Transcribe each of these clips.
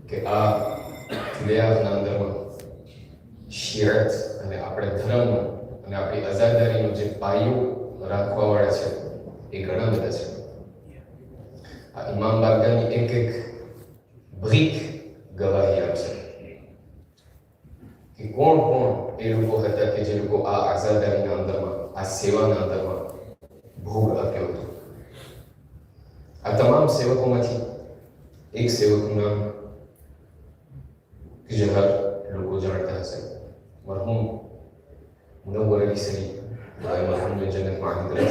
કે આ લેઆના અંદરમાં શિયાળત અને આપણે ધર્મનો અને આપણી આઝાદારીનો જે પાયો રાખવાવાળા છે એ ઘણા બધા છે. આ ઇમામ બારગાની એક એક ભીખ ગવાહી આપશે કે કોણ કોણ એ લોકો હતા કે જે લોકો આ આઝાદારીના અંદરમાં, આ સેવાના અંદરમાં ભોગ આપ્યો હતો. આ તમામ સેવકોમાંથી એક સેવકનું નામ જે હર લોકો જાણતા હશે, મરહૂમ મુનવ્વર અલી સરી, મરહૂમ જન્નતમાં આનંદ કરે.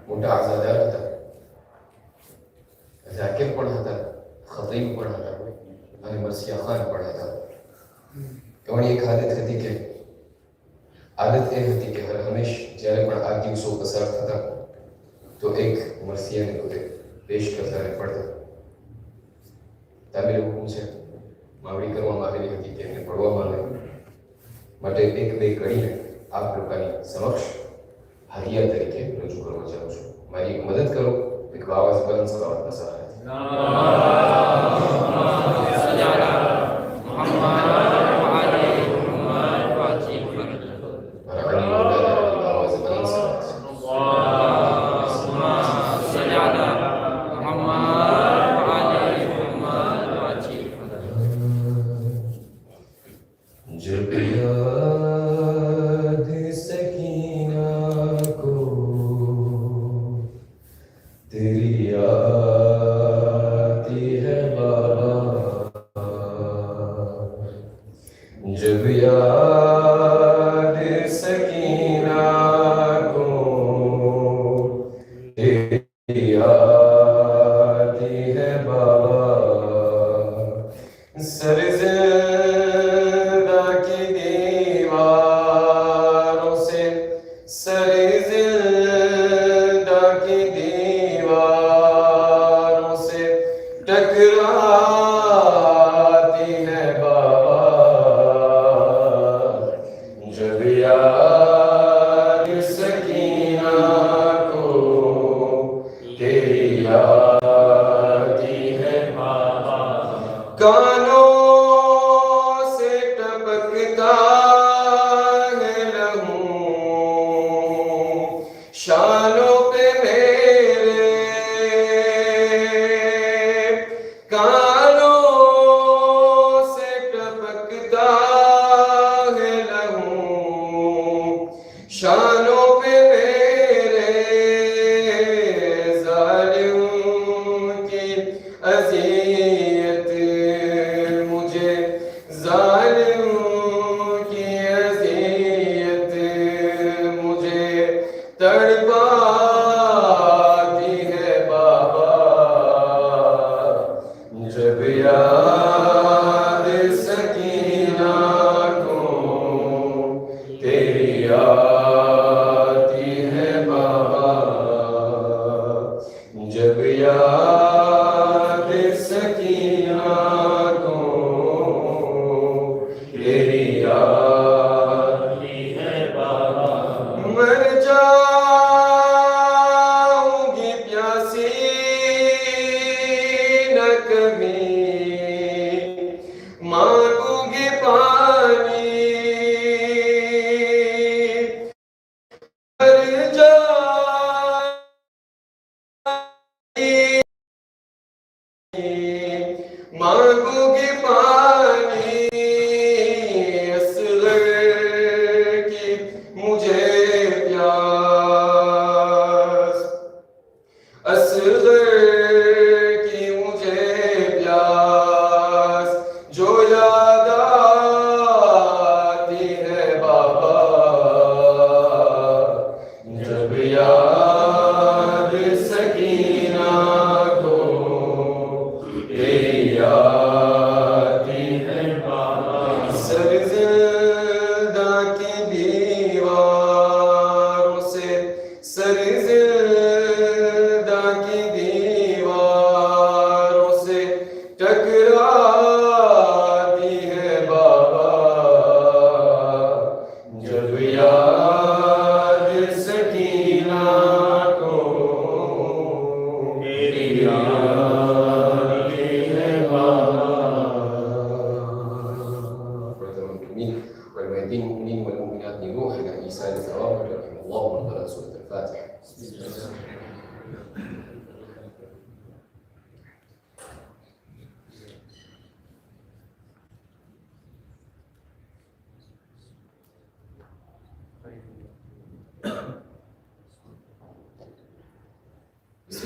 મોટા આઝાદાર હતા, ઝાકિર પણ હતા, ખતીબ પણ હતા અને મરસિયા ખાન પણ હતા. એમની એક આદત હતી કે હર હંમેશ જ્યારે પણ આ દિવસો પસાર થતા તો એક મરસિયાને પોતે પેશ કરતા અને પડતા. તાબીર હુકમ છે, માવડી કરવામાં આવેલી હતી કે એને પડવામાં આવે માટે એક બે કડીને આપ લોકોની સમક્ષ હારિયા તરીકે રજૂ કરવા ચાહું છું. મારી મદદ કરો એક આવાજ બલંદ સલાવતના સહારે.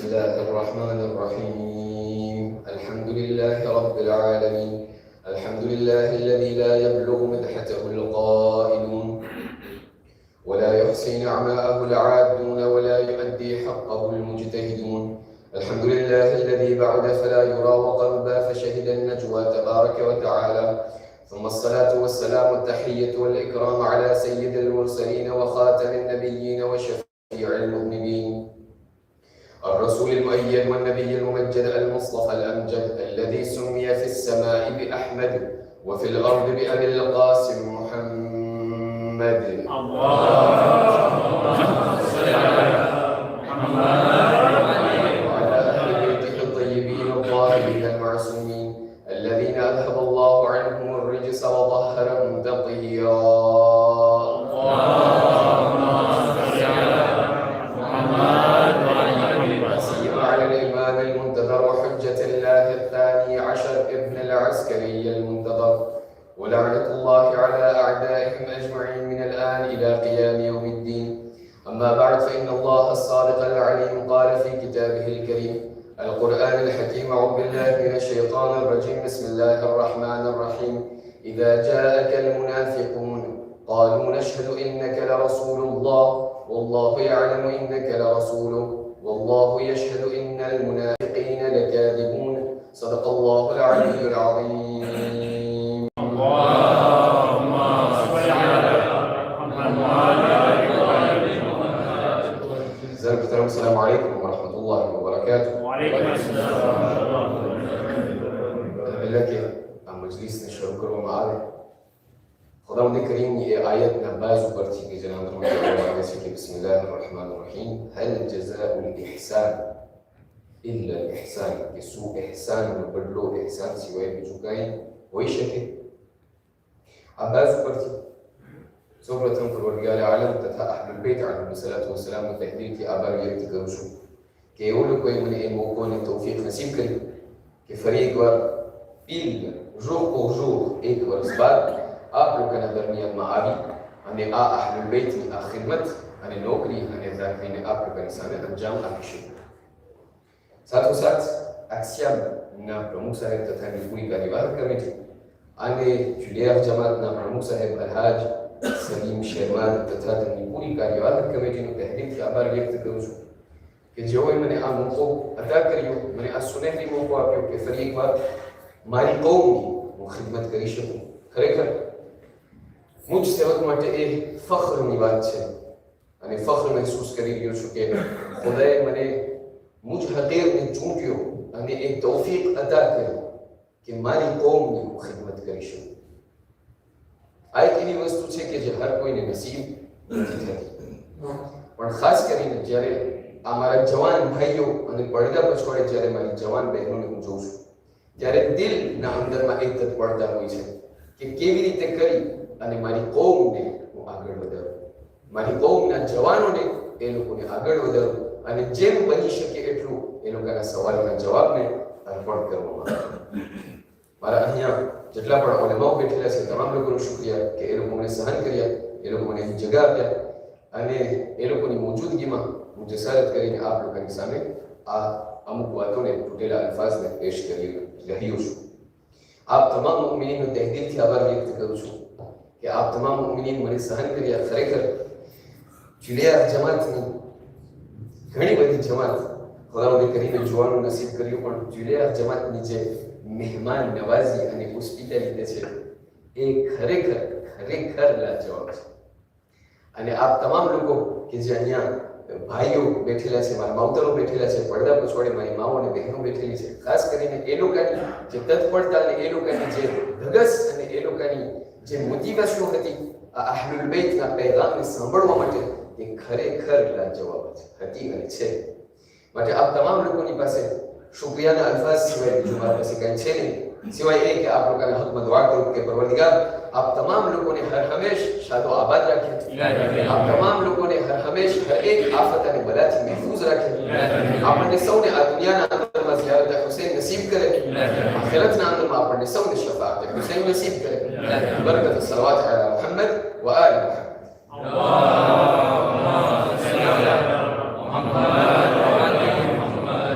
الله الرحمن الرحيم الحمد لله رب العالمين الحمد لله الذي لا يبلغ مدحته القائلون ولا يحصي نعماءه العادون ولا يؤدي حقه المجتهدون الحمد لله الذي بعد فلا يرى وقربا فشهد النجوى تبارك وتعالى ثم الصلاة والسلام التحية والإكرام على سيد المرسلين وخاتم النبيين وشفيع المذنبين الرسول المؤيد والنبي الممجد المصطفى الأمجد الذي سمي في السماء بأحمد وفي الأرض بأبي القاسم محمد اللهم صل على محمد وعلى أهل بيته الطيبين الطاهرين المعصومين الذين أذهب الله عنهم الرجس وطهرهم تطهيرا العسكري المنتظر ولعنة الله على أعدائهم أجمعين من الآن إلى قيام يوم الدين أما بعد فإن الله الصادق العليم قال في كتابه الكريم القرآن الحكيم أعوذ بالله من الشيطان الرجيم بسم الله الرحمن الرحيم إذا جاءك المنافقون قالوا نشهد إنك لرسول الله والله يعلم إنك لرسوله والله يشهد إن المنافقين لكاذبون صدق الله العلي العظيم اللهم صل على محمد السلام عليكم ورحمة الله وبركاته وعليكم السلام ورحمة الله وبركاته لكن مجلس نشر کرو معاذ خداوند کریم یہ آیت نباز پر تھی کہ جناب فرماتے ہیں بسم الله الرحمن الرحيم هل جزاء الإحسان إلا الإحسان कि सू एहसान में बदलो एहसान सिवाय બીજું કાંઈ હોઈ શકે આ બાજુ પરથી સૌપ્રથમ પરવરદિગાર આલમ તથા અહલુલ બેત અલૈહિસ્સલાતુ વસ્સલામનો તહદીદથી આભાર વ્યક્ત કરું છું કે એવો લોકોએ મને એ મોકો અને તૌફીક નસીબ કરી કે ફરી એકવાર પીલ jour pour jour એક વર્ષ બાદ આપ લોકોના દરમિયાનમાં આવી અને આ અહલુલ બેતની આ ખિદમત અને નોકરી અને ઝાકરીને આપ લોકોની સામે અંજામ આપી શકું સાથોસાથ આસિયામના પ્રમુખ સાહેબ તથા એની પૂરી કાર્યવાહક કમિટી અને જુલિયા જમાતના પ્રમુખ સાહેબ અલહાજ સલીમ શેરમાન તથા તેમની પૂરી કાર્યવાહક કમિટીનો તહેદીલથી આભાર વ્યક્ત કરું છું કે જેઓએ મને આ મોકો અદા કર્યો મને આ સુનેહરી મોકો આપ્યો કે ફરી એકવાર મારી કૌમની હું ખિદમત કરી શકું ખરેખર મુજ સેવક માટે એ ફખ્રની વાત છે અને ફખ્ર મહેસૂસ કરી રહ્યો છું કે ખુદાએ મને मुझ हकीर ने चूंट्यो અને એક તૌફીક અદા કરી કે મારી કોમની ખિદમત કરી શકું આ એક એવી વસ્તુ છે કે જે હર કોઈને નસીબ નથી થતી પણ ખાસ કરીને જ્યારે આ મારા જવાન ભાઈઓ અને પડદા પછવાડે જ્યારે મારી જવાન બહેનોને હું જોઉં છું ત્યારે દિલના અંદરમાં એક તત્પરતા હોય છે કે કેવી રીતે કરી અને મારી કોમને હું આગળ વધારું મારી કોમના જવાનોને એ લોકોને આગળ વધારું અને જેમ બની શકે એટલું એ લોકોના સવાલોના જવાબને અર્પણ કરવામાં આવે મારા અહીંયા જેટલા પણ ઉલેમાઓ બેઠેલા છે તમામ લોકોનો શુક્રિયા કે એ લોકો મને સહન કર્યા એ લોકો મને જગ્યા આપ્યા અને એ લોકોની મોજૂદગીમાં હું જસારત કરીને આપ લોકોની સામે આ અમુક વાતોને તૂટેલા અલ્ફાઝને પેશ કરી રહ્યો છું આપ તમામ મુમિનીનો તહેદીલથી આભાર વ્યક્ત કરું છું કે આપ તમામ મુમિનીન મને સહન કર્યા ખરેખર જુલિયા જમાતની ઘણી બધી જમાત ખુદાવંદે કરીને જોવાનું નસીબ કર્યું પણ જુલિયા જમાતની જે મહેમાન નવાઝી અને હોસ્પિટાલિટી છે એ ખરેખર ખરેખર લાજવાબ છે અને આપ તમામ લોકો કે જે અહીંયા ભાઈઓ બેઠેલા છે મારા માવતરો બેઠેલા છે પડદા પછવાડે મારી માઓ અને બહેનો બેઠેલી છે ખાસ કરીને એ લોકોની જે તત્પરતા અને એ લોકોની જે ધગસ અને એ લોકોની જે મોટિવેશન હતી આ અહલુલ બેતના પૈગામને સાંભળવા માટે એ ખરેખર લાજવાબ હતી અને છે માટે આપ તમામ લોકોની પાસે શુક્રિયાના અલ્ફાઝ સિવાય બીજું મારી પાસે કંઈ છે નહીં સિવાય એ કે આપ લોકોના હકમાં દુઆ કરું કે પરવરદિગાર આપ તમામ લોકોને હર હંમેશ શાદો આબાદ રાખે આપ તમામ લોકોને હર હંમેશ હર એક આફત અને બલાથી મહેફૂઝ રાખે આપણને સૌને આ દુનિયાના અંદરમાં ઝિયારત હુસૈન નસીબ કરે આખિરતના અંદરમાં આપણને સૌને શફાઅત હુસૈન નસીબ કરે બરકત સલવાત અલા મુહમ્મદ વ આલી મુહમ્મદ اللهم صل على محمد وعلى محمد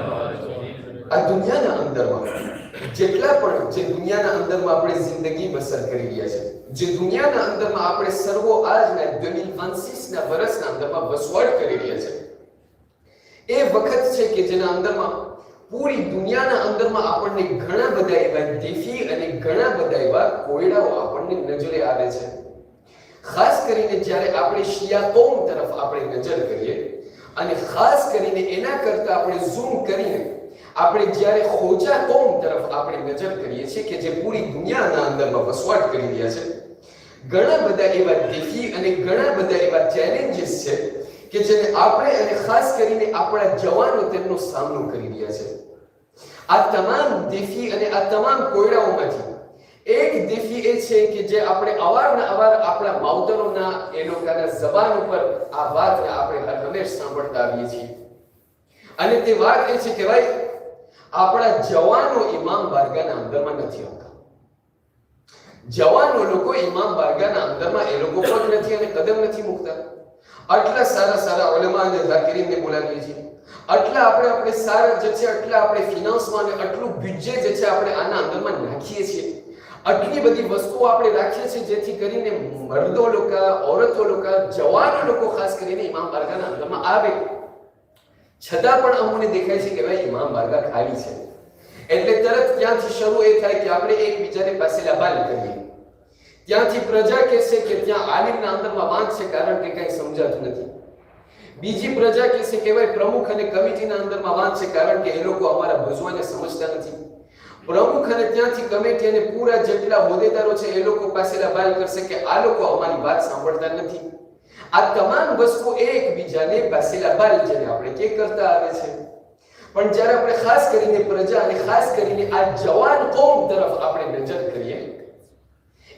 જેટલા પણ જે દુનિયાના અંદરમાં આપણે જિંદગી બસર કરી રહ્યા છે, જે દુનિયાના અંદરમાં આપણે સર્વો આજના 2026ના વર્ષના અંદરમાં વસવાટ કરી રહ્યા છે, એ વખત છે કે જેના અંદરમાં પૂરી દુનિયાના અંદરમાં આપણને ઘણા બધા એવા દેફી અને ઘણા બધા એવા કોયડાઓ આપણને નજરે આવે છે. ખાસ કરીને જ્યારે આપણે શિયા કૌમ તરફ આપણે નજર કરીએ અને ખાસ કરીને એના કરતા આપણે ઝૂમ કરીને આપણે જ્યારે ખોજા કૌમ તરફ આપણે નજર કરીએ છીએ કે જે પૂરી દુનિયાના અંદરમાં વસવાટ કરી રહ્યા છે, ઘણા બધા એવા દેફી અને ઘણા બધા એવા ચેલેન્જીસ છે કે જેને આપણે અને ખાસ કરીને આપણા જવાનો તેમનો સામનો કરી રહ્યા છે. આ તમામ દેફી અને આ તમામ કોયડાઓમાંથી એક દેફી એ છે કે જે આપણે અવારનવાર આપણા માવતરોના એ લોકોના જબાન ઉપર આ વાતને આપણે હર હંમેશ સાંભળતા આવીએ છીએ અને તે વાત એ છે કે ભાઈ આપણા જવાનો ઇમામ બારગાહના અંદરમાં નથી આવતા. જવાનો લોકો ઇમામ બારગાહના અંદરમાં એ લોકો પણ નથી અને કદમ નથી મૂકતા. આટલા સારા ઉલેમા અને ઝાકીરીનને બોલાવીએ છીએ, આટલા આપણે સારા જે છે આટલા આપણે ફિનાન્સમાં અને આટલું બજેટ જે છે આપણે આના અંદરમાં નાખીએ છીએ, આટલી બધી વસ્તુઓ આપણે રાખીએ છીએ જેથી કરીને મર્દો લોકો, औरतो લોકો, જવાનો લોકો ખાસ કરીને ઇમામ બારગાહના અંદરમાં આવે, છતાં પણ અમને દેખાય છે કે ભાઈ ઇમામ બારગાહ ખાલી છે. એટલે તરત ત્યાંથી શરૂ એ થાય કે આપણે એકબીજાને પાસે લાબાલ કરીએ. ત્યાંથી પ્રજા કહેશે કે ત્યાં આલિમના અંદરમાં વાંક છે કારણ કે કંઈ સમજાતું નથી. બીજી પ્રજા કહેશે કે ભાઈ પ્રમુખ અને કમિટીના અંદરમાં વાંક છે કારણ કે એ લોકો અમારા ભજવાને સમજતા નથી. પ્રમુખ અને ત્યાંથી કમિટી અને પૂરા જેટલા હોદ્દેદારો છે એ લોકો પાસે લાબાલ કરશે કે આ લોકો અમારી વાત સાંભળતા નથી. આ તમામ વસ્તુ એકબીજાને પાસે લાબાલ જેને આપણે કે કરતા આવે છે. પણ જ્યારે આપણે ખાસ કરીને પ્રજા અને ખાસ કરીને આ જવાન કૌમ તરફ આપણે નજર કરીએ,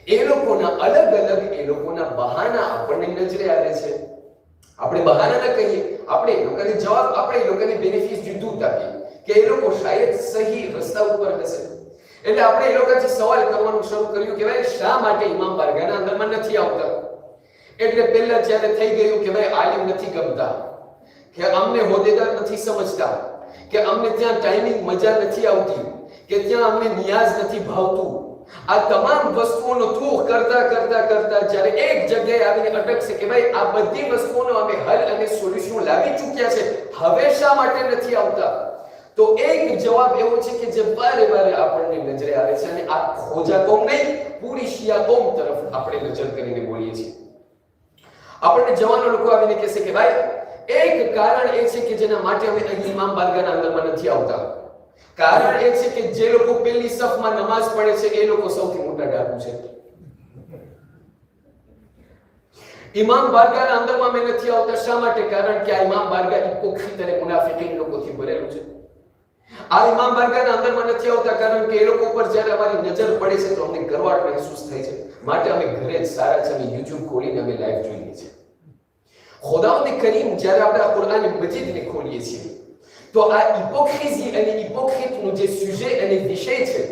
એ લોકોના અલગ એ લોકોના બહાના આપણને નજરે આવે છે. આપણે બહાના ન કહીએ, આપણે એ લોકોને જવાબ, આપણે એ લોકોને બેનિફિટ જુદું આપીએ કે એ લોકો શાયદ સહી રસ્તા ઉપર હશે. એટલે આપણે એ લોકોથી સવાલ કરવાનું શરૂ કર્યું કે ભાઈ શા માટે ઇમામ બારગાહના અંદરમાં નથી આવતા? એટલે પહેલા જ્યારે થઈ ગયું કે ભાઈ આલિમ નથી ગમતા, કે અમને હોદ્દેદાર નથી સમજતા, કે અમને ત્યાં ટાઈમિંગ મજા નથી આવતી, કે ત્યાં અમને નિયાઝ નથી ભાવતું, આ તમામ વસ્તુઓનો થૂક કરતા જ્યારે એક જગ્યાએ આવીને અટકશે કે ભાઈ આ બધી વસ્તુઓનો અમે હલ અને સોલ્યુશન લાવી ચૂક્યા છે, હવે શા માટે નથી આવતા? તો એક જવાબ એવો છે કે જે વારે આપણને નજરે આવે છે અને આ ખોજા કૌમ નહીં, પૂરી શિયા કૌમ તરફ આપણે નજર કરીને બોલીએ છીએ. આપણને જવાનો લોકો આવીને કહેશે કે ભાઈ એક કારણ એ છે કે જેના માટે અમે અહીં ઇમામ બારગાહના અંદરમાં નથી આવતા. કારણ એ છે કે જે લોકો પહેલી સફમાં નમાઝ પડે છે એ લોકો સૌથી મોટા ડાકુ છે. ઇમામ બારગાહના અંદરમાં અમે નથી આવતા શા માટે? કારણ કે આ ઇમામ બારગાહ હિપોક્રીટ અને મુનાફિકીન લોકોથી ભરેલું છે. આ ઇમામ બારગાહના અંદરમાં નથી આવતા કારણ કે એ લોકો પર જ્યારે અમારી નજર પડે છે તો અમને ગરવાટ મહેસૂસ થાય છે, માટે અમે ઘરે જ સારા છે અને YouTube ખોલીને અમે લાઈવ જોઈએ છીએ. ખુદાવંદ કરીમ જ્યારે આપણે આ કુરાન મજીદને ખોલીએ છીએ તો આ હિપોક્રીઝી અને હિપોક્રીટનું જે સુજે અને વિષય છે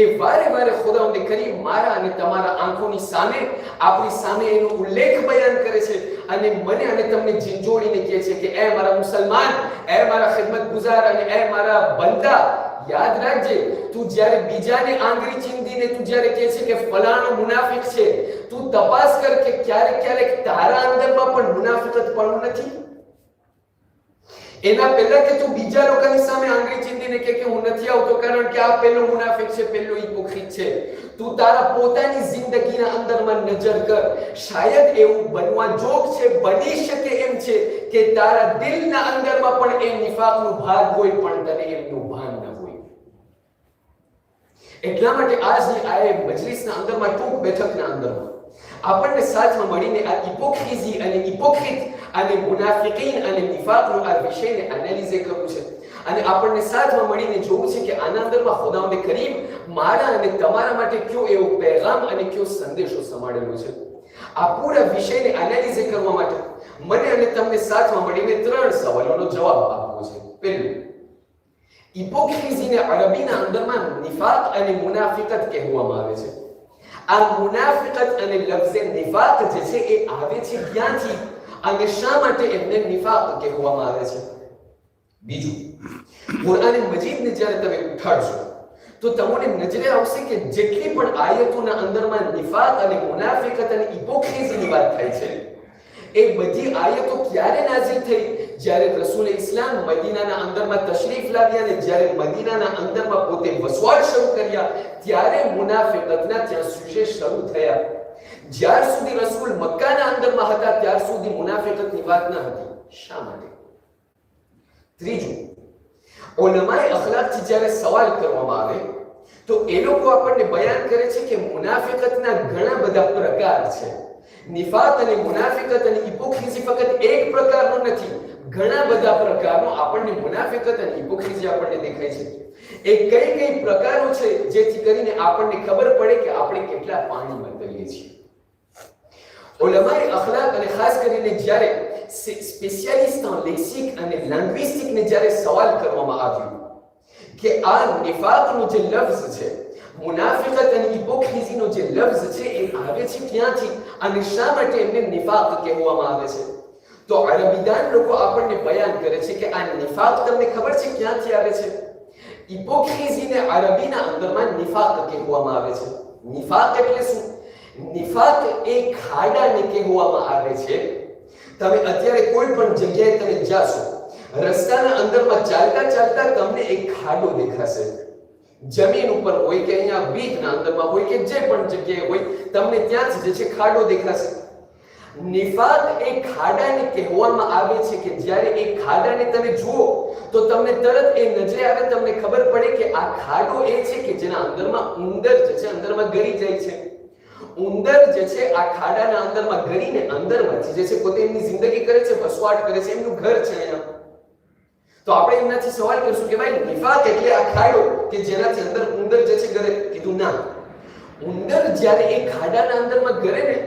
એ વારે ખુદાવંદ કરીમ મારા અને તમારા આંખોની સામે, આપણી સામે એનો ઉલ્લેખ બયાન કરે છે અને મને અને તમને ઝીંઝોડીને કહે છે કે એ મારા મુસલમાન, એ મારા ખિદમત ગુજાર અને એ મારા બંદા, યાદ રાખજે, તું જ્યારે બીજાને આંગળી ચીંધીને તું જ્યારે કહે છે કે ફલાણો મુનાફિક છે, તું તપાસ કર કે ક્યારેક તારા અંદરમાં પણ મુનાફિકત પણ નથી. એના પહેલા કે તું બીજા લોકોની સામે આંગળી ચીંધીને કે હું નથી આવતો કારણ કે આ પેલો મુનાફિક છે, પેલો હિપોક્રીટ છે, તું તારા પોતાની જિંદગીના અંદરમાં નજર કર. શાયદ એવું બનવા જોગ છે, બની શકે એમ છે કે તારા દિલના અંદરમાં પણ એ નિફાકનો ભાગ હોય પણ તને એમનું ભાન ન હોય. એટલા માટે આજની આ મજલિસના અંદરમાં, ટૂંક બેઠકના અંદરમાં આપણને સાથમાં મળીને આ હિપોક્રીઝી અને હિપોક્રીટ અને મુનાફિકીન અને નિફાકનો આ વિષયને એનાલિઝ કરવું છે અને આપણને સાથમાં મળીને જોવું છે કે આના અંદરમાં ખુદાવંદ કરીમ મારા અને તમારા માટે કયો એવો પેગામ અને કયો સંદેશો સમાડેલો છે. આ પૂરા વિષયને એનાલિઝ કરવા માટે મને અને તમને સાથમાં મળીને 3 સવાલોનો જવાબ આપવો છે. પહેલું, હિપોક્રીઝીને અરબીના અંદરમાં નિફાક અને મુનાફિકત કહેવામાં આવે છે. આ મુનાફિકત અને લફ્ઝ નિફાક જે છે એ આવે છે ક્યાંથી અને શા માટે એમને નિફાક કહેવામાં આવે છે? બીજું, કુરાન મજીદને જ્યારે તમે ઉઠાડશો તો તમને નજરે આવશે કે જેટલી પણ આયતોના અંદરમાં નિફાક અને મુનાફિકત અને હિપોક્રેસીની વાત થાય છે, એ બધી આયતો ક્યારે નાઝિલ થઈ? જ્યારે રસૂલ ઇસ્લામ મદીનાના અંદરમાં તશરીફ લાવ્યા અને જ્યારે મદીનાના અંદરમાં પોતે વસવાટ શરૂ કર્યા, ત્યારે મુનાફિકતના ત્યાં સુશેષ શરૂ થયા. જ્યાર સુધી રસૂલ મક્કાના અંદરમાં હતા ત્યાર સુધી મુનાફિકતની વાત ન હતી. શા માટે? ત્રીજું, ઉલમાએ અખલાકથી જ્યારે સવાલ કરવામાં આવે તો એ લોકો આપણને બયાન કરે છે કે મુનાફિકતના ઘણા બધા પ્રકાર છે. નિફાક અને મુનાફિકત અને હિપોક્રેસી ફક્ત એક પ્રકારનો નથી, ઘણા બધા પ્રકારનો આપણને મુનાફિકત અને હિપોક્રેસી આપણને દેખાય છે. એ કઈ કઈ પ્રકારો છે જેથી કરીને આપણને ખબર પડે કે આપણે કેટલા પાણીમાં તરીએ છીએ? ઉલમાએ અખલાક અને ખાસ કરીને જ્યારે સ્પેશિયાલિસ્ટ લેક્સિક અને લેંગ્વિસ્ટિકને જ્યારે સવાલ કરવામાં આવ્યો કે આ નિફાકનો જે લફ્ઝ છે, મુનાફિકત અને હિપોક્રેસીનો જે લફ્ઝ છે, એ આવે છે ક્યાંથી અને શા માટે એમને નિફાક કહેવામાં આવે છે? તો અરબીદાન લોકો આપણને બયાન કરે છે કે આ નિફાક તમને ખબર છે ક્યાંથી આવે છે? હિપોક્રેસીને અરબીના અંદરમાં નિફાક કહેવામાં આવે છે. નિફાક એટલે શું? નિફાક એ ખાડાને કહેવામાં આવે છે. તમે અત્યારે કોઈ પણ જગ્યાએ તમે જાશો, રસ્તાના અંદરમાં ચાલતા ચાલતા તમને એક ખાડો દેખાશે. જમીન ઉપર હોય કે અહીંયા બીજના અંદરમાં હોય કે જે પણ જગ્યાએ હોય, તમને ત્યાં જ જે છે ખાડો દેખાશે. નિફાક એ ખાડાને કહેવામાં આવે છે કે જ્યારે એ ખાડાને તમે જુઓ તો તમને તરત એ નજરે આવે, તમને ખબર પડે કે આ ખાડો એ છે કે જેના અંદરમાં ઉંદર જે છે અંદરમાં ગળી જાય છે. ઉંદર જે છે આ ખાડાના અંદરમાં ગળીને અંદરમાંથી જે છે પોતે એમની જિંદગી કરે છે, વસવાટ કરે છે, એમનું ઘર છે અહીંયા. તો આપણે એમનાથી સવાલ કરશું કે ભાઈ નિફાક એટલે આ ખાડો કે જેનાથી અંદર ઉંદર જે છે ગરે? કીધું ના, ઉંદર જ્યારે એ ખાડાના અંદરમાં ગરે ને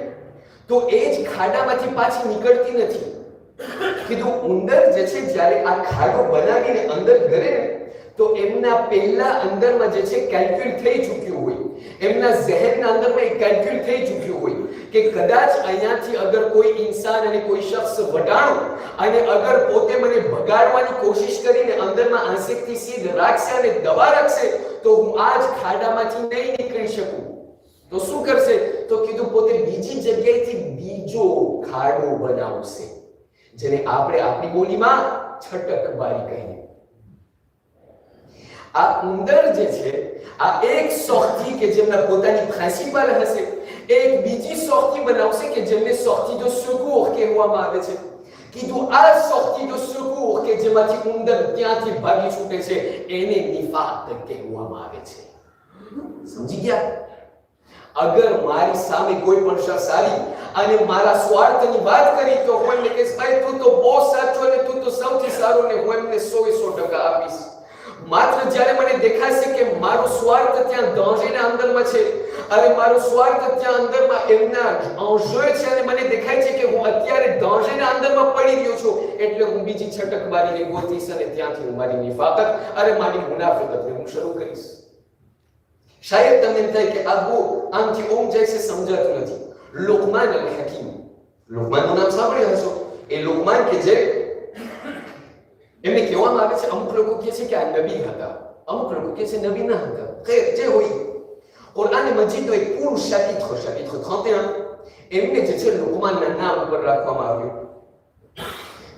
તો એ જ ખાડામાંથી પાછી નીકળતી નથી. કીધું ઉંદર જે છે જ્યારે આ ખાડો બનાવીને અંદર ગરે ને તો એમના પહેલા અંદરમાં જે છે કેલ્ક્યુલ થઈ ચૂક્યું હોય, એમના ઝહેનના અંદરમાં એક કેલ્ક્યુલ થઈ ચૂક્યું હોય કે કદાચ અહીંયાથી અગર કોઈ ઇન્સાન અને કોઈ શખ્સ વટાણો અને અગર પોતે મને ભગાડવાની કોશિશ કરીને અંદરમાં આંશિકથી સીધ રાખશે અને દબા રાખશે તો હું આ જ ખાડામાંથી નહીં નીકળી શકું. તો શું કરશે? તો કીધું પોતે બીજી જગ્યાએથી બીજો ખાડો બનાવશે, જેને આપણે આપણી બોલીમાં છટકબારી કહીએ. આ ઉંદર જે છે આ એક શોખથી કે જેમના પોતાની પ્રિન્સિપલ હશે, એક બીજી શોખથી બનાવશે કે જેમને શોખથી જો સુકૂર કહેવામાં આવે છે. કીધું આ શોખથી જો સુકૂર કે જેમાંથી ઉંદર ત્યાંથી ભાગી છૂટે છે એને નિફાક કહેવામાં આવે છે. સમજી ગયા? અગર મારી સામે કોઈ પણ શખ્સ આવી અને મારા સ્વાર્થની વાત કરી તો હું એમને કહીશ ભાઈ તું તો બહુ સાચો અને તું તો સૌથી સારો ને હું એમને 100% આપીશ. માત્ર જ્યારે મને દેખાશે કે મારો સ્વાર્થ ત્યાં દાંજેના અંદરમાં છે અને મારો સ્વાર્થ ત્યાં અંદરમાં એમના અંશો છે અને મને દેખાય છે કે હું અત્યારે દાંજેના અંદરમાં પડી રહ્યો છું, એટલે હું બીજી છટકબારીને ગોતીશ અને ત્યાંથી હું મારી નિફાકત અને મારી મુનાફિકતને હું શરૂ કરીશ. શાયદ તમને એમ થાય કે આ બહુ આમથી ઓમ જાય છે, સમજાતું નથી. લુકમાન અલ હકીમ, લુકમાનનું નામ સાંભળ્યું હશો. એ લુકમાન કે જે એમને કહેવામાં આવે છે, અમુક લોકો કહે છે કે આ નબી હતા, અમુક લોકો કહે છે નબી ન હતા. ખૈર જે હોય, કુરાન મજીદનો એક પૂરું ચાપિત્ર 31 એમને જે છે લુકમાનના નામ ઉપર રાખવામાં આવ્યું.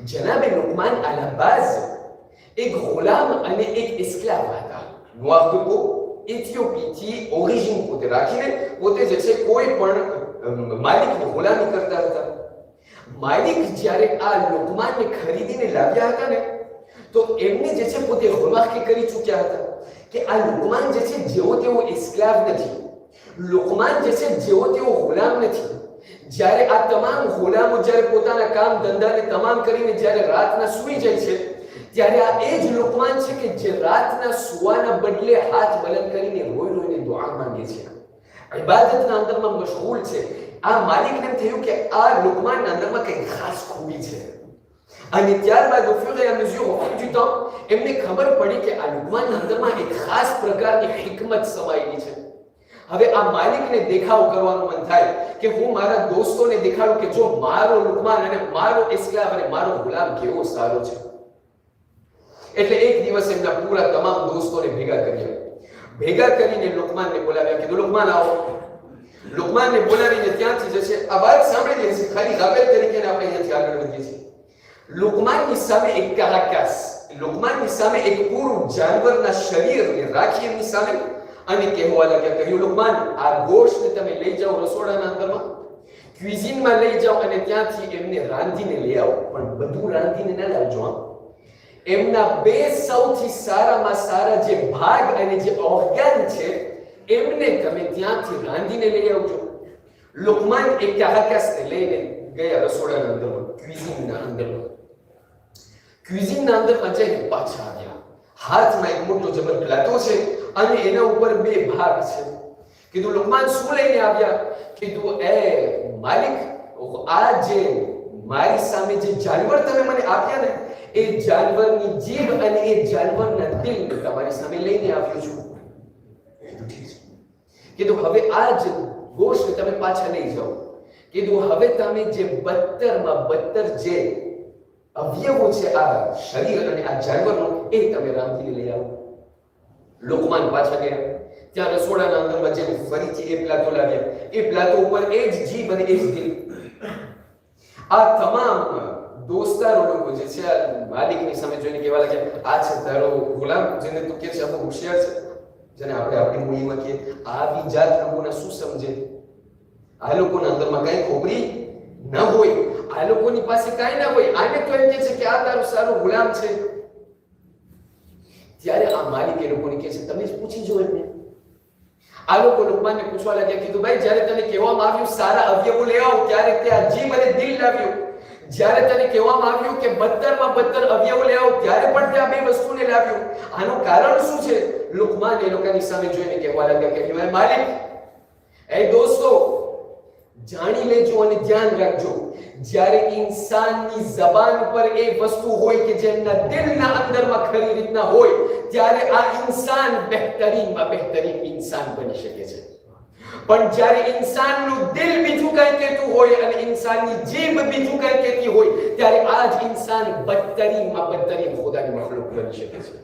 જનાબે લુકમાન અલ-અબ્બાસ એક ગુલામ અને એક એસ્ક્લાવ હતા. નોઆર de peau, ઇથિયોપીથી ઓરિજિન પોતે રાખીને પોતે જે છે કોઈ પણ માલિકની ગુલામી કરતા હતા. માલિક જ્યારે આ લુકમાનને ખરીદીને લાવ્યા હતા ને તો એમને જે છે પોતે હુમાકી કરી ચૂક્યા હતા કે આ લુકમાન જે છે જેવો તેવો એસ્ક્લાવ નથી, લુકમાન જે છે જેવો તેવો ગુલામ નથી. જ્યારે આ તમામ ગુલામો જ્યારે પોતાના કામ ધંધાને તમામ કરીને જ્યારે રાતના સૂઈ જાય છે ત્યારે આ એ જ લુકમાન છે કે જે રાતના સુવાના બદલે હાથ બલંદ કરીને રોઈ રોઈને દુઆ માંગે છે, ઇબાદતના અંદરમાં મશગુલ છે. આ માલિકને એમ થયું કે આ લુકમાનના અંદરમાં કંઈક ખાસ ખૂબી છે. અને ત્યારબાદ au fur et à mesure au fil du temps એમને ખબર પડી કે આ લુકમાનના અંદરમાં એક ખાસ પ્રકારની હિકમત સમાયેલી છે. હવે આ માલિકને દેખાવ કરવાનું મન થાય કે હું મારા દોસ્તોને દેખાડું કે જો મારો લુકમાન અને મારો એસ્ક્લાવ અને મારો ગુલામ કેવો સારો છે. એટલે એક દિવસ એમના પૂરા તમામ દોસ્તોને ભેગા કર્યા. ભેગા કરીને લુકમાનને બોલાવ્યા, કીધું લુકમાન આવો. લુકમાનને બોલાવીને ત્યાંથી જશે. આ વાત સાંભળી લઈએ છીએ, ખાલી રાબેલ તરીકે આપણે અહીંયાથી આગળ વધીએ છીએ. લુકમાનની સામે એક કારાકાસ, લુકમાનની સામે એક પૂરું જાનવરના શરીરને રાખી એમની સામે અને કહેવા લાગ્યા, કહ્યું લુકમાન આ ગોશ્તને તમે લઈ જાઓ રસોડાના અંદરમાં, ક્વિઝિનમાં લઈ જાઓ અને ત્યાંથી એમને રાંધીને લઈ આવો. પણ બધું રાંધીને ના લાવજો. એમના બે સૌથી સારામાં સારા જે ભાગ અને જે ઓર્ગન છે એમને તમે ત્યાંથી રાંધીને લઈ આવજો. લુકમાન એક કારાકાસને લઈને ગયા રસોડાના અંદરમાં, ક્વિઝિનના અંદરમાં. ક્વિઝિનના અંદરમાં જઈને પાછા આવ્યા. હાથમાં એક મોટો જબર પ્લાટો છે અને એના ઉપર બે ભાગ છે. કીધું લુકમાન શું લઈને આવ્યા? કીધું એ માલિક, આ જે મારી સામે જે જાનવર તમે મને આપ્યા ને એ જાનવરની જીભ અને એ જાનવરના દિલ તમારી સામે લઈને આવ્યો છું. કીધું હવે આ જ ગોશ્ત તમે પાછા લઈ જાઓ. કીધું હવે તમે જે બદતરમાં બદતર જે અવયવો છે આ શરીર અને આ જાનવરનો એ તમે રાંધીને લઈ આવો. લુકમાન પાછા ગયા. ત્યાં રસોડાના અંદરમાં જઈને ફરીથી એ પ્લાટો લાવ્યા. એ પ્લાટો ઉપર એ જ જીભ અને એ જ દિલ. આ તમામ દોસ્તારો લોકો જે છે માલિકની સામે જોઈને કહેવા લાગ્યા, આ છે તારો ગુલામ જેને તું કહે છે આ બહુ હોશિયાર છે, જેને આપણે આપણી મૂડીમાં કહીએ. આવી જાત લોકોના શું સમજે? આ લોકોના અંદરમાં કઈ ખોપરી ન હોય, આ લોકોની પાસે કઈ ના હોય. આને તો એમ કહે છે કે આ તારો સારો ગુલામ છે. ત્યારે આ માલિક એ લોકોને કહે છે તમે જ પૂછી જો એમને. આ લોકો લુકમાનને પૂછવા લાગ્યા, કીધું ભાઈ જ્યારે તને કહેવામાં આવ્યું સારા અવયવો લઈ આવો ત્યારે ત્યાં જીભ અને દિલ લાવ્યો. જ્યારે તને કહેવામાં આવ્યું કે બદતરમાં બદતર અવયવો લઈ આવો ત્યારે પણ ત્યાં બે વસ્તુને લાવ્યો. આનું કારણ શું છે? લુકમાન એ લોકોની સામે જોઈને કહેવા લાગ્યા કે હે માલિક, એ દોસ્તો જાણી લેજો અને ધ્યાન રાખજો, જ્યારે ઇન્સાનની જબાન પર એ વસ્તુ હોય કે જેમના દિલના અંદરમાં ખરી રીતના હોય ત્યારે આ ઇન્સાન બહેતરીનમાં બહેતરીન ઇન્સાન બની શકે છે. પણ જ્યારે ઇન્સાનનું દિલ બીજું કંઈ કહેતું હોય અને ઇન્સાનની જીભ બીજું કંઈ કહેતી હોય ત્યારે આ જ ઇન્સાન બદતરીનમાં બદતરીન ખુદાની મખલુક બની શકે છે.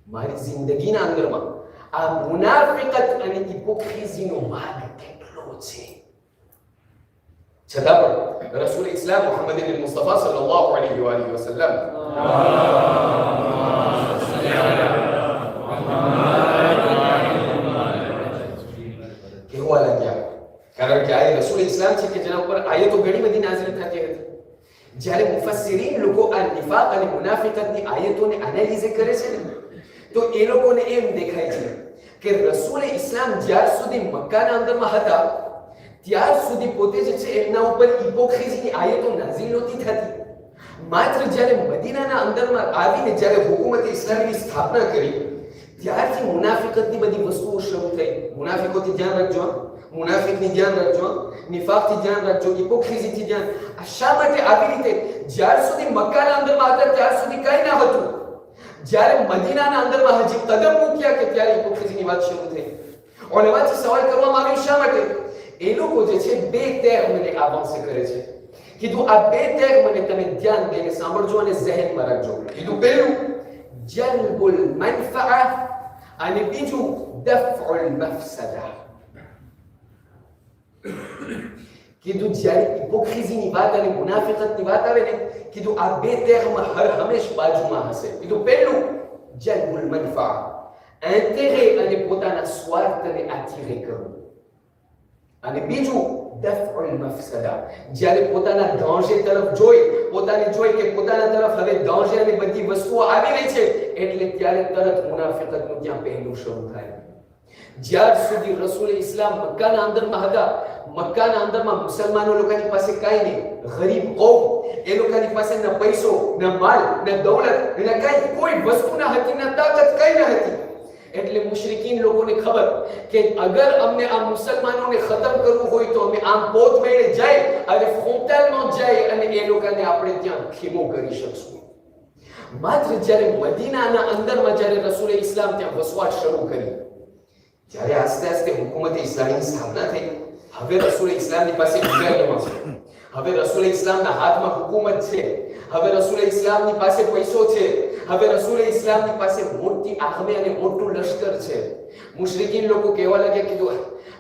મારી જિંદગીના અંદરમાં આ મુનાફિકત અને હિપોક્રીસીનો ભાગ કેટલો છે. છતાં પણ રસૂલ ઇસ્લામ મુહમ્મદ બિન મુસ્તફા સલ્લલ્લાહુ અલૈહિ વસલ્લમ કહેવા લાગ્યા, કારણ કે આ રસૂલ ઇસ્લામ છે કે જેના ઉપર આયતો ઘણી બધી નાઝિલ થતી હતી. જ્યારે મુફસ્સિરીન લોકો આ નિફાક અને મુનાફિકતની આયતોને એનાલિઝ કરે છે ને તો એ લોકોને એમ દેખાય છે કે રસૂલ ઇસ્લામ જ્યાર સુધી મક્કાના અંદરમાં હતા ત્યાર સુધી પોતે જે છે એમના ઉપર હિપોક્રીસીની આયતો નાઝિલ નહોતી થતી. માત્ર જ્યારે મદીનાના અંદરમાં આવીને જ્યારે હુકુમત ઇસ્લામીની સ્થાપના કરી ત્યારથી મુનાફિકતની બધી વસ્તુઓ શરૂ થઈ. મુનાફિકોથી ધ્યાન રાખજો, મુનાફિકની ધ્યાન રાખજો, નિફાકથી ધ્યાન રાખજો, હિપોક્રીસીથી ધ્યાન. આ શા માટે આવી રીતે? જ્યાર સુધી મક્કાના અંદરમાં હતા ત્યાર સુધી કંઈ ના હતું. જ્યારે મદીનાના અંદરમાં હજી કદમ મૂક્યા કે ત્યારે હિપોક્રીસીની વાત શરૂ થઈ. ઓલમાથી સવાલ કરવામાં આવ્યો શા માટે? એ લોકો જે છે બે તેર મને આવાંસ કરે છે. કીધું આ બે તેર મને તમે ધ્યાન દઈને સાંભળજો અને ઝહેનમાં રાખજો. કીધું પહેલું જલ્બુલ મનફઆ અને બીજું દફઉલ મફસદા. કીધું જ્યારે હિપોક્રીસીની વાત અને મુનાફિકતની વાત આવે ને કીધું આ બે તેરમાં હર હંમેશ બાજુમાં હશે. કીધું પહેલું જલ્બુલ મનફઆ, ઇન્ટેરે અને પોતાના સ્વાર્થને આચીરે કરવું, અને બીજું દફઉલ મફસદા, જ્યારે પોતાના દાંજે તરફ જોઈ કે પોતાના તરફ હવે દાંજે અને બધી વસ્તુઓ આવી રહી છે એટલે ત્યારે તરત મુનાફિકતનું ત્યાં પહેલું શરૂ થાય. જ્યાર સુધી રસૂલ ઇસ્લામ મક્કાના અંદરમાં હતા, મક્કાના અંદરમાં મુસલમાનો લોકોની પાસે કાંઈ નહીં, ગરીબ કૌમ, એ લોકોની પાસે ન પૈસો, ન માલ, ન દૌલત, ન કાંઈ કોઈ વસ્તુ ન હતી, ન તાકાત કંઈ ન હતી. એટલે મુશરિકીન લોકોને ખબર કે અગર અમને આ મુસલમાનોને ખતમ કરવું હોય તો અમે આમ પોત મેળે જાય અને ફોટાલમાં જાય અને એ લોકોને આપણે ત્યાં ખીમો કરી શકશું. માત્ર જ્યારે મદીનાના અંદરમાં જ્યારે રસૂલ ઇસ્લામ ત્યાં વસવાટ શરૂ કરી, જ્યારે આસ્તે આસ્તે હુકુમત ઇસ્લામીની સ્થાપના થઈ, હવે રસૂલ ઇસ્લામની પાસે ગુલામીમાં છે, હવે રસૂલ ઇસ્લામના હાથમાં હુકુમત છે, હવે રસૂલ ઇસ્લામની પાસે પૈસો છે, હવે રસૂલ ઇસ્લામની પાસે મોટી આર્મી અને મોટું લશ્કર છે. મુશરિકીન લોકો કહેવા લાગ્યા, કીધું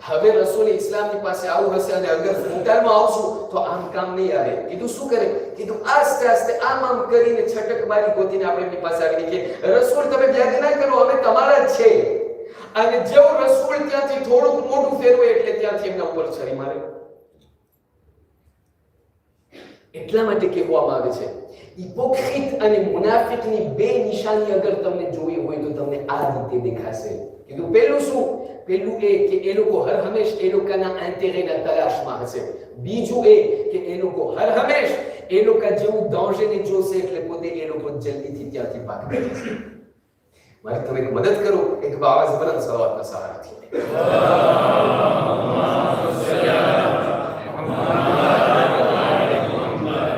હવે રસૂલ ઇસ્લામની પાસે આવું હશે અને અગર ફૂંટાણમાં આવશું તો આમ કામ નહીં આવે. કીધું શું કરે? કીધું આસ્તે આસ્તે આમ કરીને છટક મારી ગોતીને આપણે એમની પાસે આવીને કે રસૂલ તમે વ્યાજ ના કરો, અમે તમારા જ છે. અને જેવું રસૂલ ત્યાંથી થોડુંક મોઢું ફેરવે એટલે ત્યાંથી એમના ઉપર છરી મારે. એટલા માટે કહેવામાં આવે છે હિપોક્રીટ અને મુનાફિકની બે નિશાની અગર તમને જોવી હોય તો તમને આ રીતે દેખાશે. કીધું પહેલું શું? પહેલું એ કે એ લોકો હર હંમેશ એ લોકોના ઇન્ટેરેના તલાશમાં હશે. બીજું એ કે એ લોકો હર હંમેશ એ લોકો જેવું દાંશેને જોશે એટલે પોતે એ લોકો જલ્દીથી ત્યાંથી ભાગી જશે. મારે તમે મદદ કરો, એક આવાજ બલંદ સલાવતના સહારાથી.